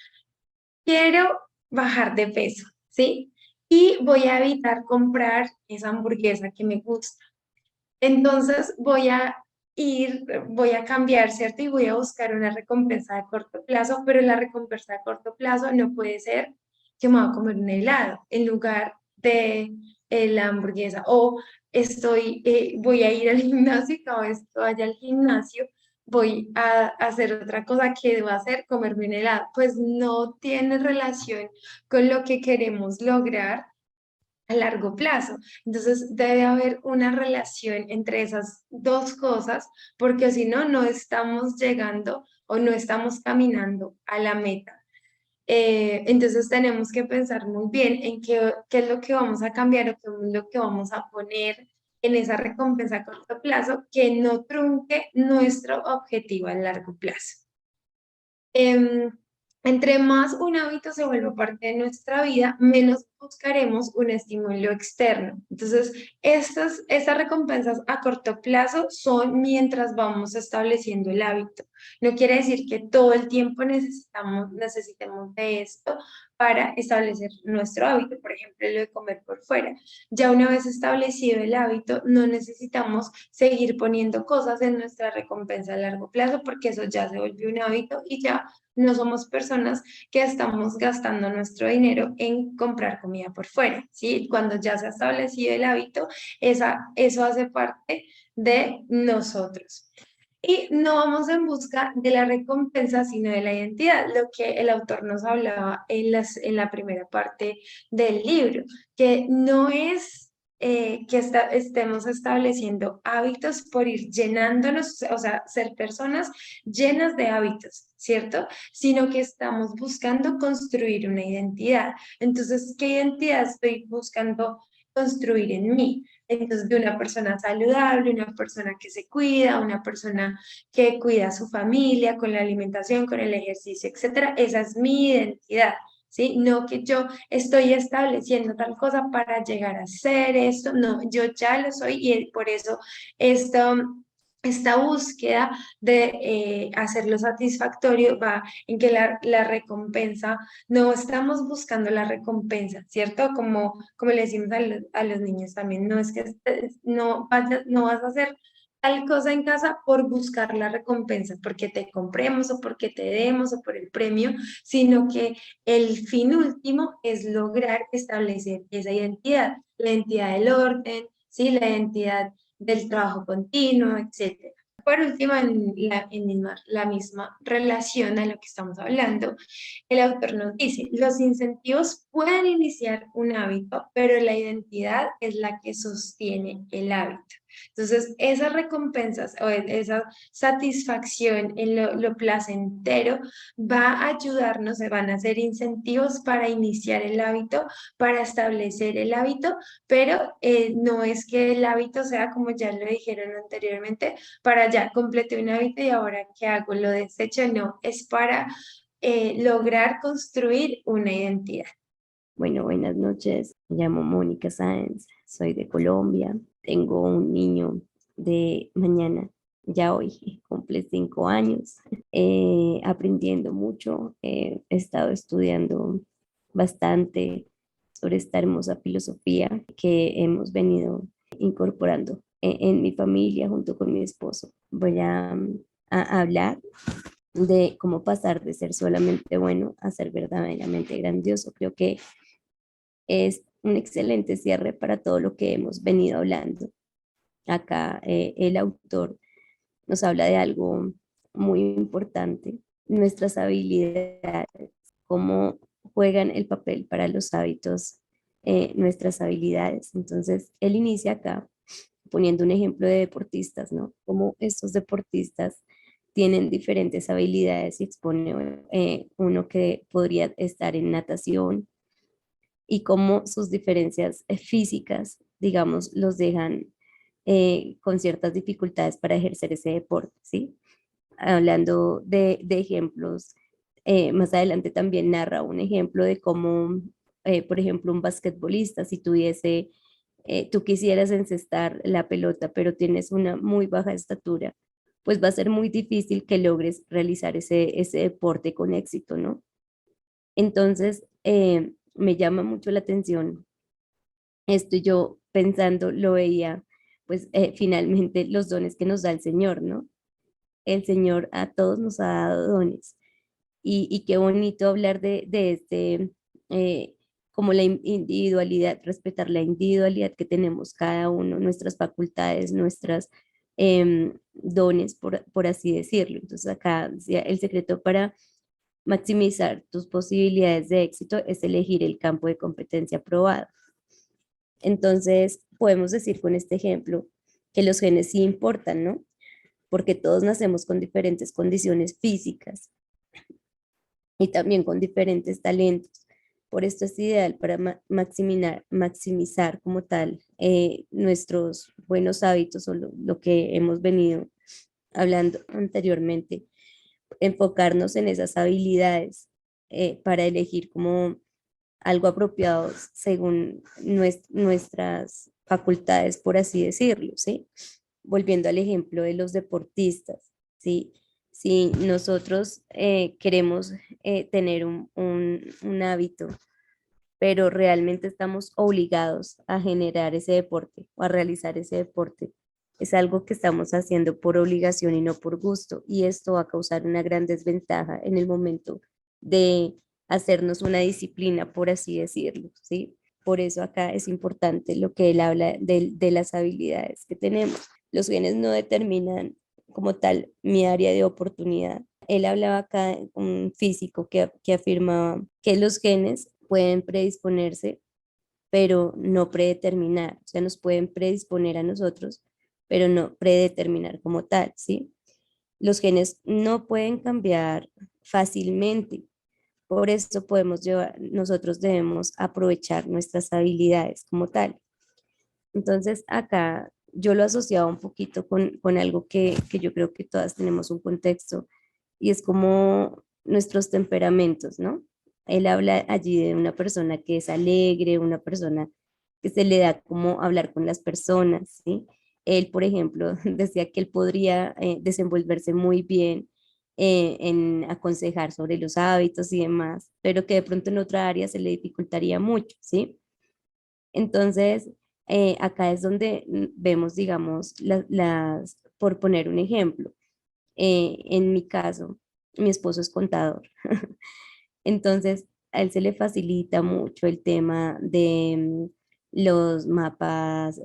quiero bajar de peso, ¿sí? Y voy a evitar comprar esa hamburguesa que me gusta. Entonces voy a cambiar, ¿cierto? Y voy a buscar una recompensa de corto plazo, pero la recompensa de corto plazo no puede ser que me voy a comer un helado en lugar de la hamburguesa. O voy a ir al gimnasio y cada vez que vaya al gimnasio voy a hacer otra cosa que debo hacer, comerme un helado. Pues no tiene relación con lo que queremos lograr a largo plazo. Entonces debe haber una relación entre esas dos cosas, porque si no, no estamos llegando o no estamos caminando a la meta. Entonces tenemos que pensar muy bien en qué es lo que vamos a cambiar o qué es lo que vamos a poner en esa recompensa a corto plazo que no trunque nuestro objetivo a largo plazo. Entre más un hábito se vuelve parte de nuestra vida, menos buscaremos un estímulo externo. Entonces, estas recompensas a corto plazo son mientras vamos estableciendo el hábito. No quiere decir que todo el tiempo necesitemos de esto para establecer nuestro hábito, por ejemplo, lo de comer por fuera. Ya una vez establecido el hábito, no necesitamos seguir poniendo cosas en nuestra recompensa a largo plazo porque eso ya se volvió un hábito y ya no somos personas que estamos gastando nuestro dinero en comprar comida por fuera, ¿sí? Cuando ya se ha establecido el hábito, eso hace parte de nosotros. Y no vamos en busca de la recompensa, sino de la identidad, lo que el autor nos hablaba en la primera parte del libro, que no es que estemos estableciendo hábitos por ir llenándonos, o sea, ser personas llenas de hábitos, ¿cierto? Sino que estamos buscando construir una identidad. Entonces, ¿qué identidad estoy buscando construir en mí? Entonces, de una persona saludable, una persona que se cuida, una persona que cuida a su familia con la alimentación, con el ejercicio, etcétera. Esa es mi identidad, ¿sí? No que yo estoy estableciendo tal cosa para llegar a ser esto, no, yo ya lo soy y por eso esto, esta búsqueda de hacerlo satisfactorio va en que la recompensa, no estamos buscando la recompensa, ¿cierto? Como le decimos a los niños también, no es que no vas a hacer tal cosa en casa por buscar la recompensa, porque te compremos o porque te demos o por el premio, sino que el fin último es lograr establecer esa identidad, la identidad del orden, ¿sí? La identidad del trabajo continuo, etcétera. Por último, la misma relación a lo que estamos hablando, el autor nos dice, los incentivos pueden iniciar un hábito, pero la identidad es la que sostiene el hábito. Entonces, esas recompensas o esa satisfacción en lo placentero va a ayudarnos, se van a hacer incentivos para iniciar el hábito, para establecer el hábito, pero no es que el hábito sea, como ya lo dijeron anteriormente, para ya completé un hábito y ahora ¿qué hago? Lo desecho, no, es para lograr construir una identidad. Bueno, buenas noches. Me llamo Mónica Sáenz, soy de Colombia. Tengo un niño de mañana, ya hoy, cumple 5 años. Aprendiendo mucho, he estado estudiando bastante sobre esta hermosa filosofía que hemos venido incorporando en mi familia junto con mi esposo. Voy a hablar de cómo pasar de ser solamente bueno a ser verdaderamente grandioso. Creo que es un excelente cierre para todo lo que hemos venido hablando. Acá el autor nos habla de algo muy importante, nuestras habilidades, cómo juegan el papel para los hábitos, nuestras habilidades. Entonces, él inicia acá poniendo un ejemplo de deportistas, ¿no? Cómo estos deportistas tienen diferentes habilidades y expone uno que podría estar en natación, y cómo sus diferencias físicas, digamos, los dejan con ciertas dificultades para ejercer ese deporte, ¿sí? Hablando de ejemplos, más adelante también narra un ejemplo de cómo, por ejemplo, un basquetbolista, si tú quisieras encestar la pelota, pero tienes una muy baja estatura, pues va a ser muy difícil que logres realizar ese deporte con éxito, ¿no? Entonces, me llama mucho la atención esto, y yo pensando, lo veía, pues finalmente los dones que nos da el Señor, ¿no? El Señor a todos nos ha dado dones, y qué bonito hablar de como la individualidad, respetar la individualidad que tenemos cada uno, nuestras facultades, nuestras dones, por así decirlo. Entonces acá decía, el secreto para maximizar tus posibilidades de éxito es elegir el campo de competencia aprobado. Entonces, podemos decir con este ejemplo que los genes sí importan, ¿no? Porque todos nacemos con diferentes condiciones físicas y también con diferentes talentos. Por esto es ideal para maximizar como tal nuestros buenos hábitos, o lo que hemos venido hablando anteriormente, enfocarnos en esas habilidades para elegir como algo apropiado según nuestras facultades, por así decirlo, ¿sí? Volviendo al ejemplo de los deportistas, ¿sí? Si nosotros queremos tener un hábito, pero realmente estamos obligados a generar ese deporte o a realizar ese deporte, es algo que estamos haciendo por obligación y no por gusto, y esto va a causar una gran desventaja en el momento de hacernos una disciplina, por así decirlo, ¿sí? Por eso acá es importante lo que él habla de las habilidades que tenemos. Los genes no determinan como tal mi área de oportunidad. Él hablaba acá de un físico que afirmaba que los genes pueden predisponerse, pero no predeterminar. O sea, nos pueden predisponer a nosotros, pero no predeterminar como tal, ¿sí? Los genes no pueden cambiar fácilmente. Por eso nosotros debemos aprovechar nuestras habilidades como tal. Entonces, acá yo lo asociaba un poquito con algo que yo creo que todas tenemos un contexto, y es como nuestros temperamentos, ¿no? Él habla allí de una persona que es alegre, una persona que se le da como hablar con las personas, ¿sí? Él, por ejemplo, decía que él podría desenvolverse muy bien en aconsejar sobre los hábitos y demás, pero que de pronto en otra área se le dificultaría mucho, ¿sí? Entonces, acá es donde vemos, digamos, por poner un ejemplo, en mi caso, mi esposo es contador. Entonces, a él se le facilita mucho el tema de los mapas,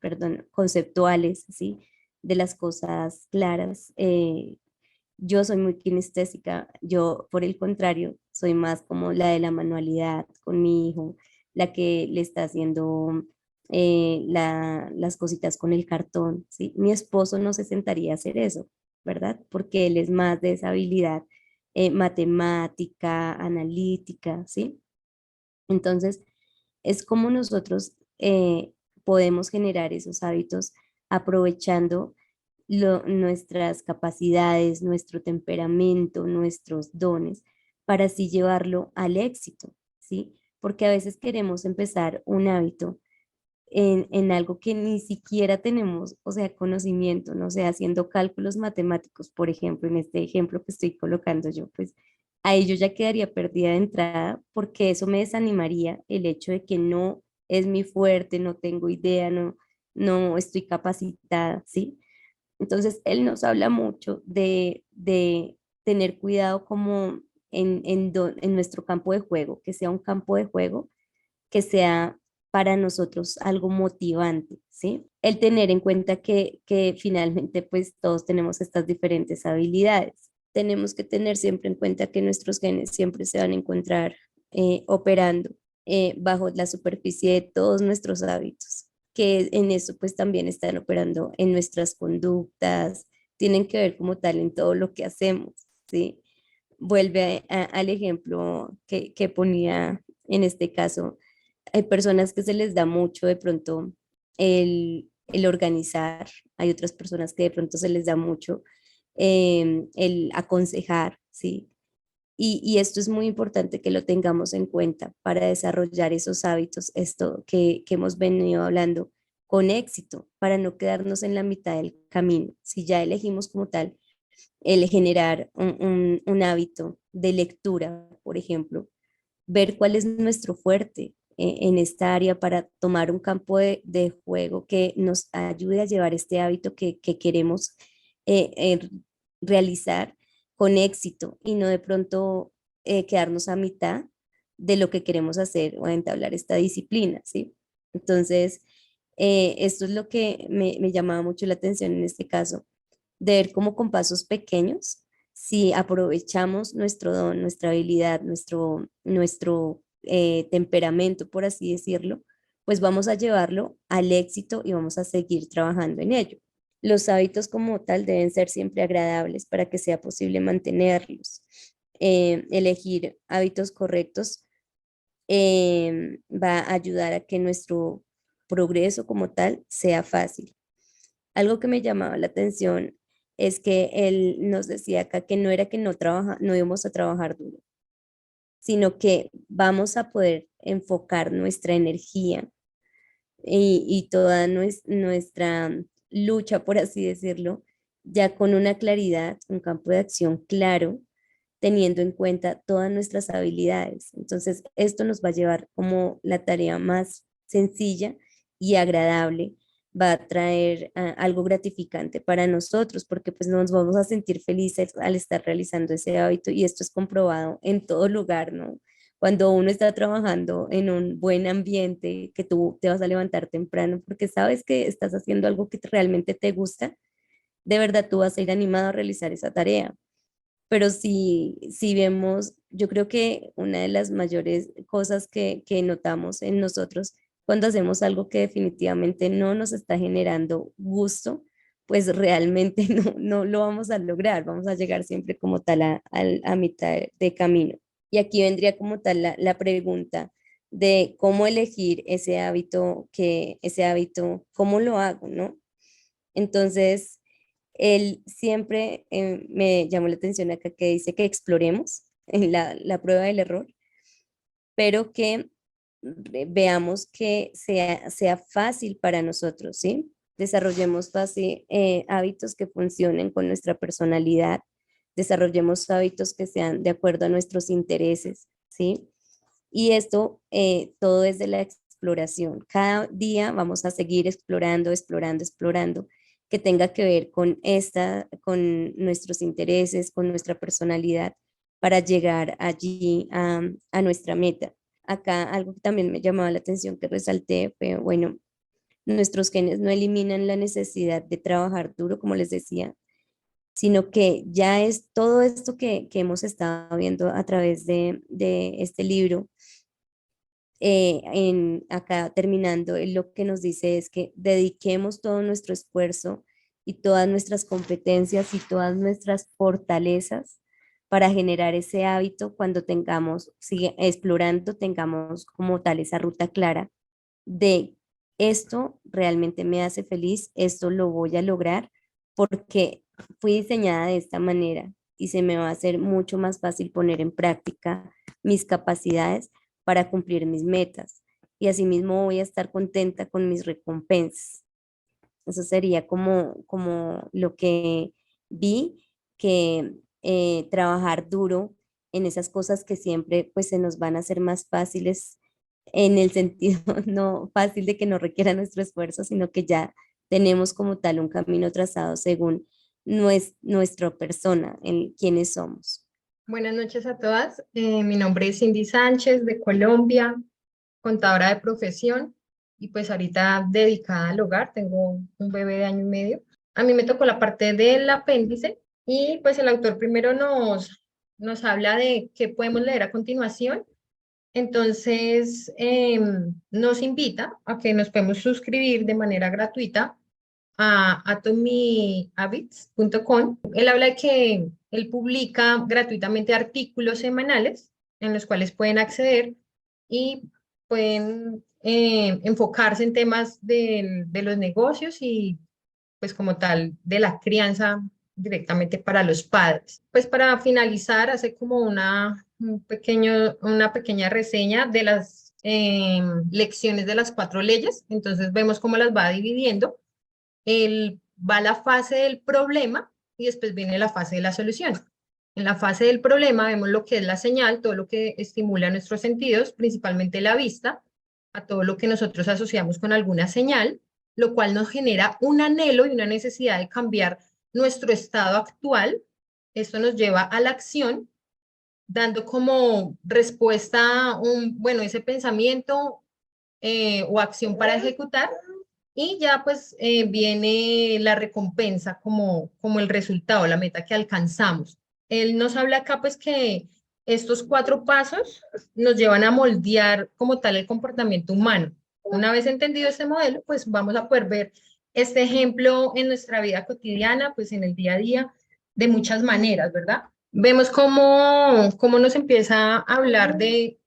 perdón, conceptuales, ¿sí? De las cosas claras. Yo soy muy kinestésica, yo por el contrario, soy más como la de la manualidad con mi hijo, la que le está haciendo las cositas con el cartón, ¿sí? Mi esposo no se sentaría a hacer eso, ¿verdad? Porque él es más de esa habilidad matemática, analítica, ¿sí? Entonces, es como nosotros podemos generar esos hábitos aprovechando nuestras capacidades, nuestro temperamento, nuestros dones, para así llevarlo al éxito, ¿sí? Porque a veces queremos empezar un hábito en algo que ni siquiera tenemos, o sea, conocimiento, no sé, haciendo cálculos matemáticos, por ejemplo, en este ejemplo que estoy colocando yo, pues ahí yo ya quedaría perdida de entrada, porque eso me desanimaría, el hecho de que no es mi fuerte, no tengo idea, no estoy capacitada, ¿sí? Entonces, él nos habla mucho de tener cuidado como en nuestro campo de juego, que sea un campo de juego que sea para nosotros algo motivante, ¿sí? El tener en cuenta que finalmente pues todos tenemos estas diferentes habilidades. Tenemos que tener siempre en cuenta que nuestros genes siempre se van a encontrar operando bajo la superficie de todos nuestros hábitos, que en eso pues también están operando en nuestras conductas, tienen que ver como tal en todo lo que hacemos, ¿sí? Vuelve al ejemplo que ponía en este caso. Hay personas que se les da mucho de pronto el organizar, hay otras personas que de pronto se les da mucho el aconsejar, ¿sí? Y esto es muy importante que lo tengamos en cuenta para desarrollar esos hábitos, esto que hemos venido hablando con éxito, para no quedarnos en la mitad del camino. Si ya elegimos como tal el generar un hábito de lectura, por ejemplo, ver cuál es nuestro fuerte en esta área para tomar un campo de juego que nos ayude a llevar este hábito que queremos realizar con éxito, y no de pronto quedarnos a mitad de lo que queremos hacer o entablar esta disciplina, ¿sí? Entonces, esto es lo que me llamaba mucho la atención en este caso, de ver cómo con pasos pequeños, si aprovechamos nuestro don, nuestra habilidad, nuestro temperamento, por así decirlo, pues vamos a llevarlo al éxito y vamos a seguir trabajando en ello. Los hábitos como tal deben ser siempre agradables para que sea posible mantenerlos. Elegir hábitos correctos va a ayudar a que nuestro progreso como tal sea fácil. Algo que me llamaba la atención es que él nos decía acá que no era que no íbamos a trabajar duro, sino que vamos a poder enfocar nuestra energía y toda nuestra lucha, por así decirlo, ya con una claridad, un campo de acción claro, teniendo en cuenta todas nuestras habilidades. Entonces, esto nos va a llevar como la tarea más sencilla y agradable, va a traer algo gratificante para nosotros, porque pues nos vamos a sentir felices al estar realizando ese hábito y esto es comprobado en todo lugar, ¿no? Cuando uno está trabajando en un buen ambiente, que tú te vas a levantar temprano porque sabes que estás haciendo algo que realmente te gusta, de verdad tú vas a ir animado a realizar esa tarea. Pero si vemos, yo creo que una de las mayores cosas que notamos en nosotros cuando hacemos algo que definitivamente no nos está generando gusto, pues realmente no lo vamos a lograr, vamos a llegar siempre como tal a mitad de camino. Y aquí vendría como tal la pregunta de cómo elegir ese hábito, cómo lo hago, ¿no? Entonces, él siempre me llamó la atención acá que dice que exploremos en la prueba del error, pero que veamos que sea fácil para nosotros, ¿sí? Desarrollemos fácil, hábitos que funcionen con nuestra personalidad, desarrollemos hábitos que sean de acuerdo a nuestros intereses, ¿sí? Y esto todo desde la exploración. Cada día vamos a seguir explorando, explorando, explorando, que tenga que ver con nuestros intereses, con nuestra personalidad, para llegar allí a nuestra meta. Acá algo que también me llamaba la atención que resalté fue, bueno, nuestros genes no eliminan la necesidad de trabajar duro, como les decía, sino que ya es todo esto que hemos estado viendo a través de este libro. Acá terminando, él lo que nos dice es que dediquemos todo nuestro esfuerzo y todas nuestras competencias y todas nuestras fortalezas para generar ese hábito cuando tengamos, sigue explorando, tengamos como tal esa ruta clara de esto realmente me hace feliz, esto lo voy a lograr porque fui diseñada de esta manera y se me va a hacer mucho más fácil poner en práctica mis capacidades para cumplir mis metas y asimismo voy a estar contenta con mis recompensas. Eso sería como lo que vi, que trabajar duro en esas cosas que siempre pues se nos van a hacer más fáciles en el sentido no fácil de que no requiera nuestro esfuerzo, sino que ya tenemos como tal un camino trazado según nuestra persona, en quiénes somos. Buenas noches a todas. Mi nombre es Cindy Sánchez de Colombia, contadora de profesión y pues ahorita dedicada al hogar. Tengo un bebé de 1 año y medio. A mí me tocó la parte del apéndice y pues el autor primero nos habla de qué podemos leer a continuación. Entonces nos invita a que nos podemos suscribir de manera gratuita a atomyhabits.com. Él habla de que él publica gratuitamente artículos semanales en los cuales pueden acceder y pueden enfocarse en temas de los negocios y pues como tal de la crianza directamente para los padres. Pues para finalizar, hace como una pequeña reseña de las lecciones de las 4 leyes. Entonces vemos cómo las va dividiendo. Va la fase del problema y después viene la fase de la solución. En la fase del problema vemos lo que es la señal, todo lo que estimula nuestros sentidos, principalmente la vista, a todo lo que nosotros asociamos con alguna señal, lo cual nos genera un anhelo y una necesidad de cambiar nuestro estado actual. Esto nos lleva a la acción, dando como respuesta ese pensamiento o acción para ejecutar. Y ya pues viene la recompensa como el resultado, la meta que alcanzamos. Él nos habla acá pues que estos 4 pasos nos llevan a moldear como tal el comportamiento humano. Una vez entendido este modelo, pues vamos a poder ver este ejemplo en nuestra vida cotidiana, pues en el día a día, de muchas maneras, ¿verdad? Vemos cómo nos empieza a hablar de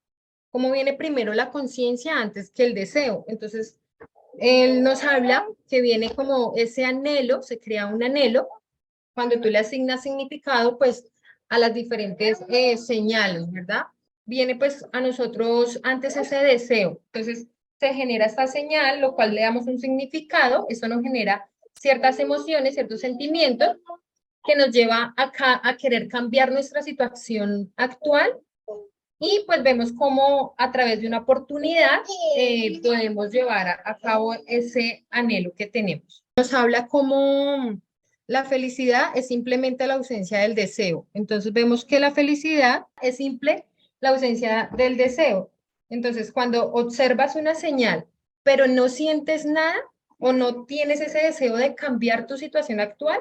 cómo viene primero la conciencia antes que el deseo. Entonces, él nos habla que viene como ese anhelo, se crea un anhelo, cuando tú le asignas significado, pues, a las diferentes señales, ¿verdad? Viene, pues, a nosotros antes ese deseo. Entonces, se genera esta señal, lo cual le damos un significado, eso nos genera ciertas emociones, ciertos sentimientos que nos lleva a querer cambiar nuestra situación actual y pues vemos cómo a través de una oportunidad podemos llevar a cabo ese anhelo que tenemos. Nos habla cómo la felicidad es simplemente la ausencia del deseo. Entonces vemos que la felicidad es simple la ausencia del deseo. Entonces cuando observas una señal, pero no sientes nada o no tienes ese deseo de cambiar tu situación actual,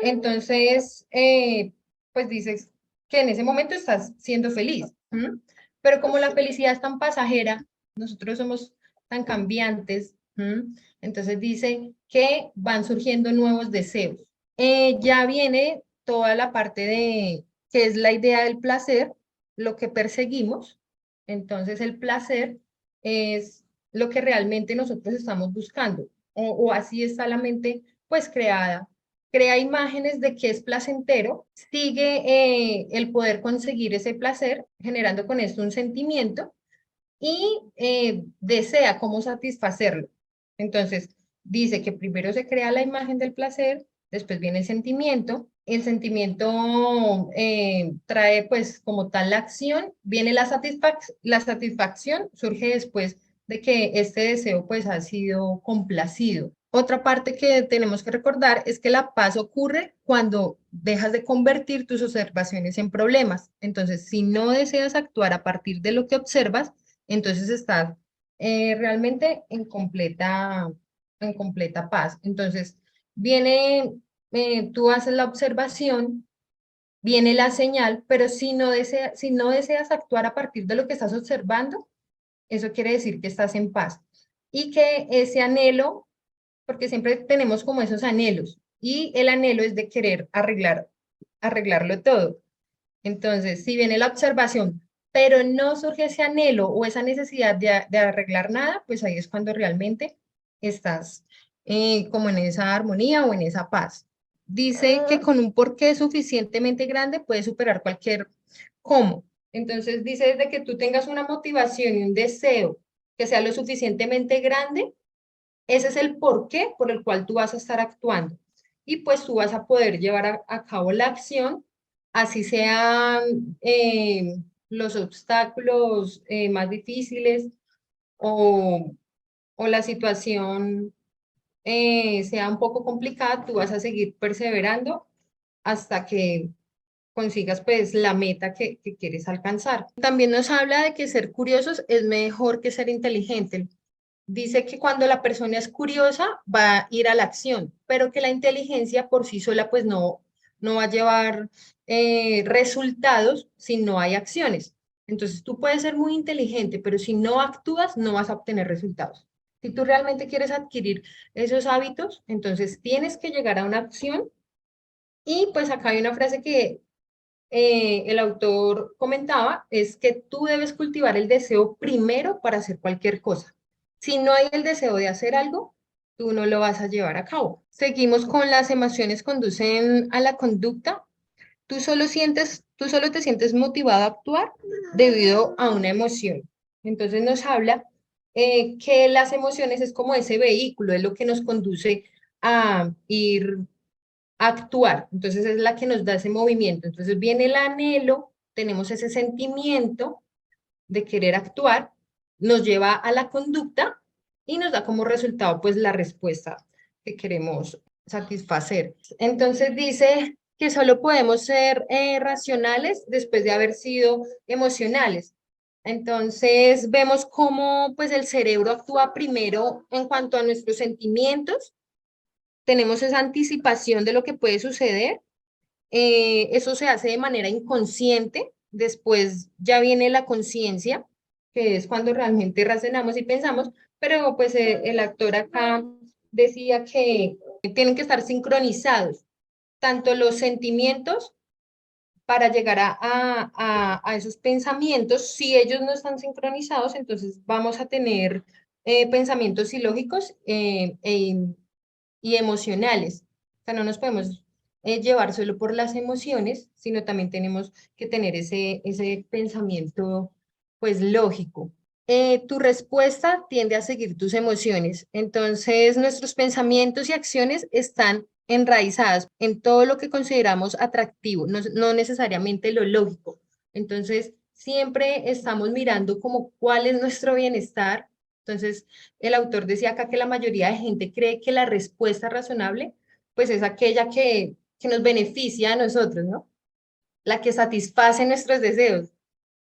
entonces pues dices que en ese momento estás siendo feliz. ¿Mm? Pero como la felicidad es tan pasajera, nosotros somos tan cambiantes, ¿Mm? Entonces dice que van surgiendo nuevos deseos. Ya viene toda la parte de que es la idea del placer, lo que perseguimos. Entonces el placer es lo que realmente nosotros estamos buscando, o así está la mente pues creada, crea imágenes de que es placentero, sigue el poder conseguir ese placer, generando con esto un sentimiento y desea cómo satisfacerlo. Entonces, dice que primero se crea la imagen del placer, después viene el sentimiento trae pues como tal la acción, viene la satisfacción, surge después de que este deseo pues ha sido complacido. Otra parte que tenemos que recordar es que la paz ocurre cuando dejas de convertir tus observaciones en problemas. Entonces, si no deseas actuar a partir de lo que observas, entonces estás realmente en completa paz. Entonces, viene, tú haces la observación, viene la señal, pero si no deseas actuar a partir de lo que estás observando, eso quiere decir que estás en paz. Y que ese anhelo, porque siempre tenemos como esos anhelos, y el anhelo es de querer arreglarlo todo. Entonces, si viene la observación, pero no surge ese anhelo o esa necesidad de arreglar nada, pues ahí es cuando realmente estás como en esa armonía o en esa paz. Dice que con un porqué suficientemente grande puedes superar cualquier cómo. Entonces dice desde que tú tengas una motivación y un deseo que sea lo suficientemente grande, ese es el porqué por el cual tú vas a estar actuando. Y pues tú vas a poder llevar a cabo la acción, así sean los obstáculos más difíciles o, o la situación sea un poco complicada, tú vas a seguir perseverando hasta que consigas pues la meta que quieres alcanzar. También nos habla de que ser curiosos es mejor que ser inteligente. Dice que cuando la persona es curiosa va a ir a la acción, pero que la inteligencia por sí sola pues no va a llevar resultados si no hay acciones. Entonces tú puedes ser muy inteligente, pero si no actúas no vas a obtener resultados. Si tú realmente quieres adquirir esos hábitos, entonces tienes que llegar a una acción. Y pues acá hay una frase que el autor comentaba, es que tú debes cultivar el deseo primero para hacer cualquier cosa. Si no hay el deseo de hacer algo, tú no lo vas a llevar a cabo. Seguimos con las emociones conducen a la conducta. Tú solo te sientes motivado a actuar debido a una emoción. Entonces nos habla que las emociones es como ese vehículo, es lo que nos conduce a ir actuar. Entonces es la que nos da ese movimiento. Entonces viene el anhelo, tenemos ese sentimiento de querer actuar, nos lleva a la conducta y nos da como resultado pues la respuesta que queremos satisfacer. Entonces dice que solo podemos ser racionales después de haber sido emocionales. Entonces vemos cómo pues el cerebro actúa primero en cuanto a nuestros sentimientos, tenemos esa anticipación de lo que puede suceder, eso se hace de manera inconsciente, después ya viene la conciencia, que es cuando realmente razonamos y pensamos, pero pues el actor acá decía que tienen que estar sincronizados, tanto los sentimientos para llegar a esos pensamientos, si ellos no están sincronizados, entonces vamos a tener pensamientos ilógicos y emocionales. O sea, no nos podemos llevar solo por las emociones, sino también tenemos que tener ese pensamiento, pues, lógico. tu respuesta tiende a seguir tus emociones. Entonces, nuestros pensamientos y acciones están enraizadas en todo lo que consideramos atractivo, no necesariamente lo lógico. Entonces, siempre estamos mirando como cuál es nuestro bienestar. Entonces, el autor decía acá que la mayoría de gente cree que la respuesta razonable, pues es aquella que nos beneficia a nosotros, ¿no? La que satisface nuestros deseos,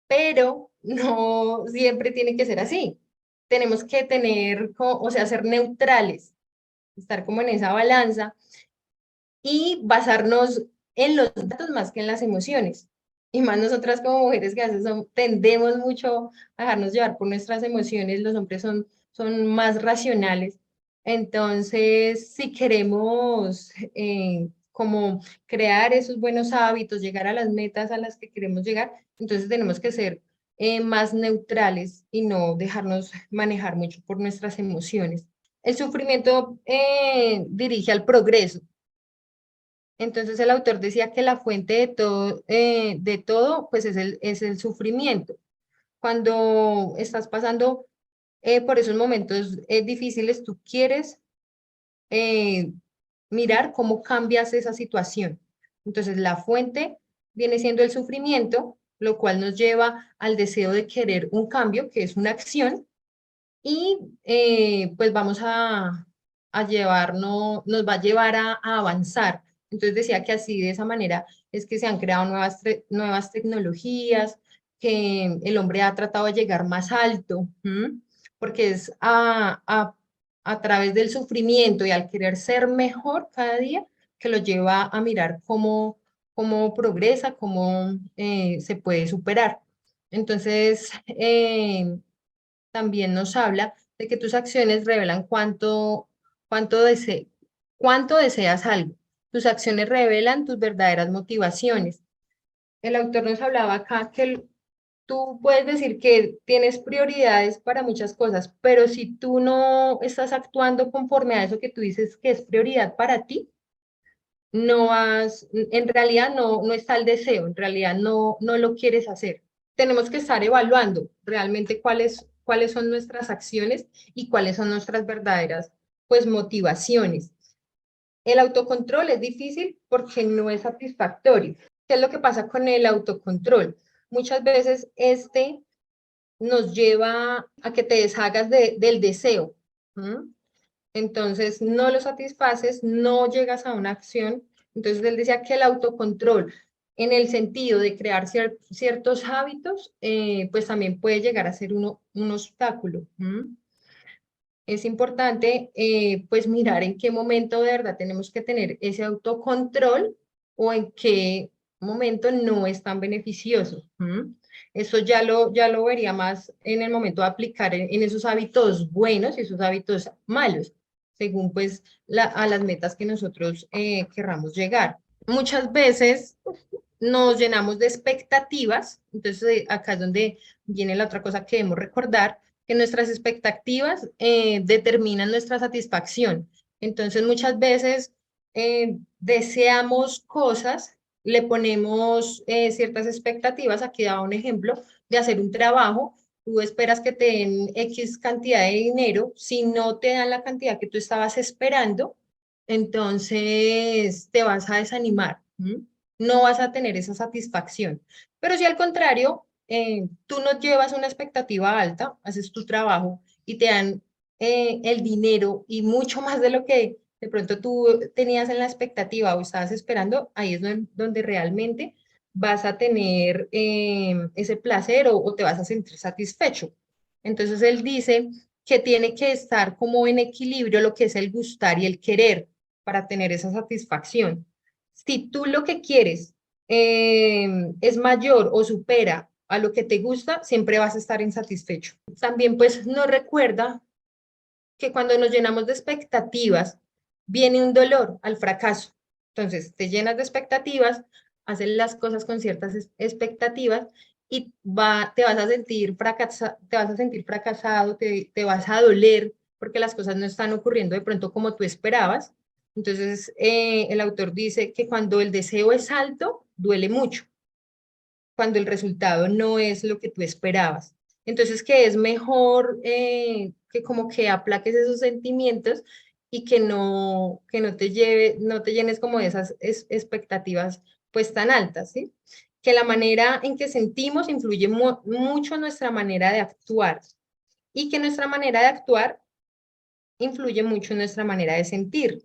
pero no siempre tiene que ser así. Tenemos que tener, o sea, ser neutrales, estar como en esa balanza y basarnos en los datos más que en las emociones. Y más nosotras como mujeres que a veces tendemos mucho a dejarnos llevar por nuestras emociones, los hombres son más racionales. Entonces, si queremos como crear esos buenos hábitos, llegar a las metas a las que queremos llegar, entonces tenemos que ser más neutrales y no dejarnos manejar mucho por nuestras emociones. El sufrimiento dirige al progreso. Entonces el autor decía que la fuente de todo pues es el sufrimiento. Cuando estás pasando por esos momentos difíciles, tú quieres eh, mirar cómo cambias esa situación. Entonces la fuente viene siendo el sufrimiento, lo cual nos lleva al deseo de querer un cambio, que es una acción, y pues vamos a llevarnos, nos va a llevar a avanzar. Entonces decía que así de esa manera es que se han creado nuevas tecnologías, que el hombre ha tratado de llegar más alto, ¿m? Porque es a través del sufrimiento y al querer ser mejor cada día que lo lleva a mirar cómo progresa, cómo se puede superar. Entonces, también nos habla de que tus acciones revelan cuánto, cuánto deseas algo. Tus acciones revelan tus verdaderas motivaciones. El autor nos hablaba acá que tú puedes decir que tienes prioridades para muchas cosas, pero si tú no estás actuando conforme a eso que tú dices que es prioridad para ti, en realidad no está el deseo, en realidad no lo quieres hacer. Tenemos que estar evaluando realmente cuáles son nuestras acciones y cuáles son nuestras verdaderas, pues, motivaciones. El autocontrol es difícil porque no es satisfactorio. ¿Qué es lo que pasa con el autocontrol? Muchas veces nos lleva a que te deshagas del deseo. ¿Mm? Entonces no lo satisfaces, no llegas a una acción. Entonces él decía que el autocontrol, en el sentido de crear ciertos hábitos, pues también puede llegar a ser un obstáculo. ¿M? Es importante pues mirar en qué momento de verdad tenemos que tener ese autocontrol o en qué momento no es tan beneficioso. ¿M? Eso ya lo vería más en el momento de aplicar en esos hábitos buenos y esos hábitos malos, según pues a las metas que nosotros querramos llegar. Muchas veces nos llenamos de expectativas, entonces acá es donde viene la otra cosa que debemos recordar, que nuestras expectativas determinan nuestra satisfacción. Entonces muchas veces deseamos cosas, le ponemos ciertas expectativas, aquí daba un ejemplo de hacer un trabajo, tú esperas que te den X cantidad de dinero, si no te dan la cantidad que tú estabas esperando, entonces te vas a desanimar. ¿M? No vas a tener esa satisfacción. Pero si al contrario, tú no llevas una expectativa alta, haces tu trabajo y te dan el dinero y mucho más de lo que de pronto tú tenías en la expectativa o estabas esperando, ahí es donde realmente vas a tener ese placer o te vas a sentir satisfecho. Entonces él dice que tiene que estar como en equilibrio lo que es el gustar y el querer para tener esa satisfacción. Si tú lo que quieres es mayor o supera a lo que te gusta, siempre vas a estar insatisfecho. También pues nos recuerda que cuando nos llenamos de expectativas, viene un dolor al fracaso. Entonces, te llenas de expectativas, haces las cosas con ciertas expectativas y te vas a sentir fracasado, te vas a doler porque las cosas no están ocurriendo de pronto como tú esperabas. Entonces, el autor dice que cuando el deseo es alto, duele mucho, cuando el resultado no es lo que tú esperabas. Entonces, que es mejor que como que aplaques esos sentimientos y que no te no te llenes como de esas expectativas pues tan altas, ¿sí? Que la manera en que sentimos influye mucho en nuestra manera de actuar y que nuestra manera de actuar influye mucho en nuestra manera de sentir.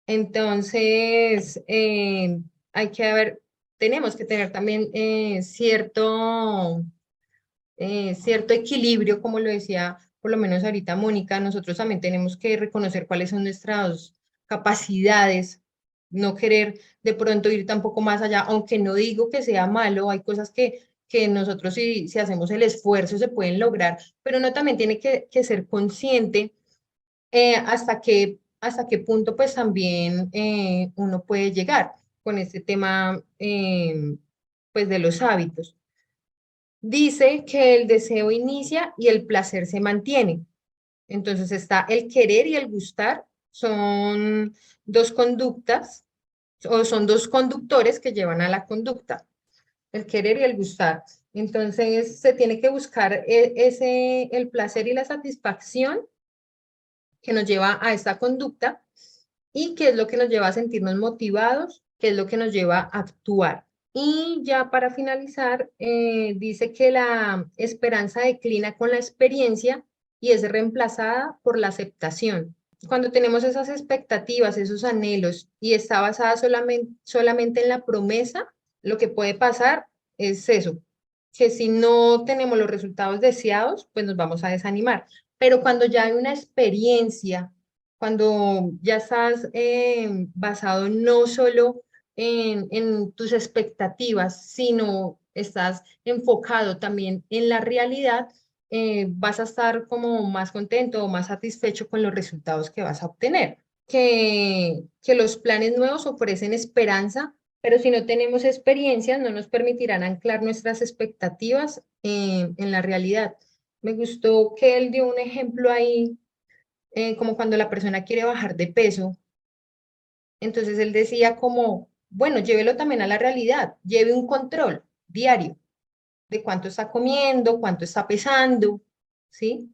Entonces, hay que ver, tenemos que tener también cierto equilibrio, como lo decía por lo menos ahorita Mónica. Nosotros también tenemos que reconocer cuáles son nuestras capacidades, no querer de pronto ir tampoco más allá, aunque no digo que sea malo, hay cosas que nosotros si hacemos el esfuerzo se pueden lograr, pero uno también tiene que ser consciente hasta qué punto pues también uno puede llegar con este tema pues de los hábitos. Dice que el deseo inicia y el placer se mantiene. Entonces está el querer y el gustar, son dos conductas o son dos conductores que llevan a la conducta, el querer y el gustar. Entonces se tiene que buscar el placer y la satisfacción que nos lleva a esta conducta y qué es lo que nos lleva a sentirnos motivados, qué es lo que nos lleva a actuar. Y ya para finalizar, dice que la esperanza declina con la experiencia y es reemplazada por la aceptación. Cuando tenemos esas expectativas, esos anhelos y está basada solamente en la promesa, lo que puede pasar es eso, que si no tenemos los resultados deseados, pues nos vamos a desanimar. Pero cuando ya hay una experiencia, cuando ya estás basado no solo en tus expectativas, sino estás enfocado también en la realidad, vas a estar como más contento o más satisfecho con los resultados que vas a obtener. Que los planes nuevos ofrecen esperanza, pero si no tenemos experiencias, no nos permitirán anclar nuestras expectativas en la realidad. Me gustó que él dio un ejemplo ahí, como cuando la persona quiere bajar de peso. Entonces él decía como, bueno, llévelo también a la realidad, lleve un control diario de cuánto está comiendo, cuánto está pesando, ¿sí?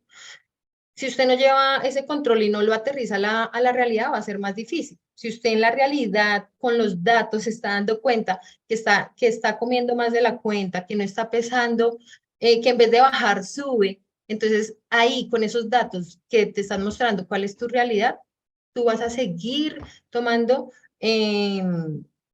Si usted no lleva ese control y no lo aterriza a la realidad, va a ser más difícil. Si usted en la realidad, con los datos, se está dando cuenta que está comiendo más de la cuenta, que no está pesando, que en vez de bajar, sube, entonces ahí, con esos datos que te están mostrando cuál es tu realidad, tú vas a seguir tomando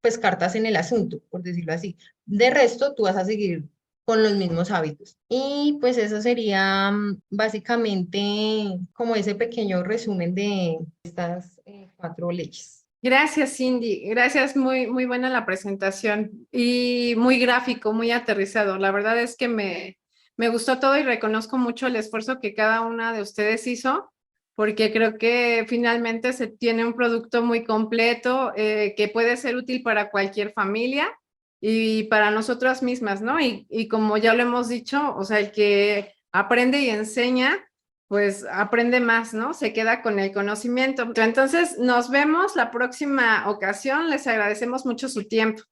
pues cartas en el asunto, por decirlo así. De resto, tú vas a seguir con los mismos hábitos. Y pues eso sería básicamente como ese pequeño resumen de estas 4 leyes. Gracias, Cindy. Gracias, muy buena la presentación y muy gráfico, muy aterrizado. La verdad es que me gustó todo y reconozco mucho el esfuerzo que cada una de ustedes hizo, porque creo que finalmente se tiene un producto muy completo que puede ser útil para cualquier familia y para nosotras mismas, ¿no? Y como ya lo hemos dicho, o sea, el que aprende y enseña, pues aprende más, ¿no? Se queda con el conocimiento. Entonces, nos vemos la próxima ocasión. Les agradecemos mucho su tiempo.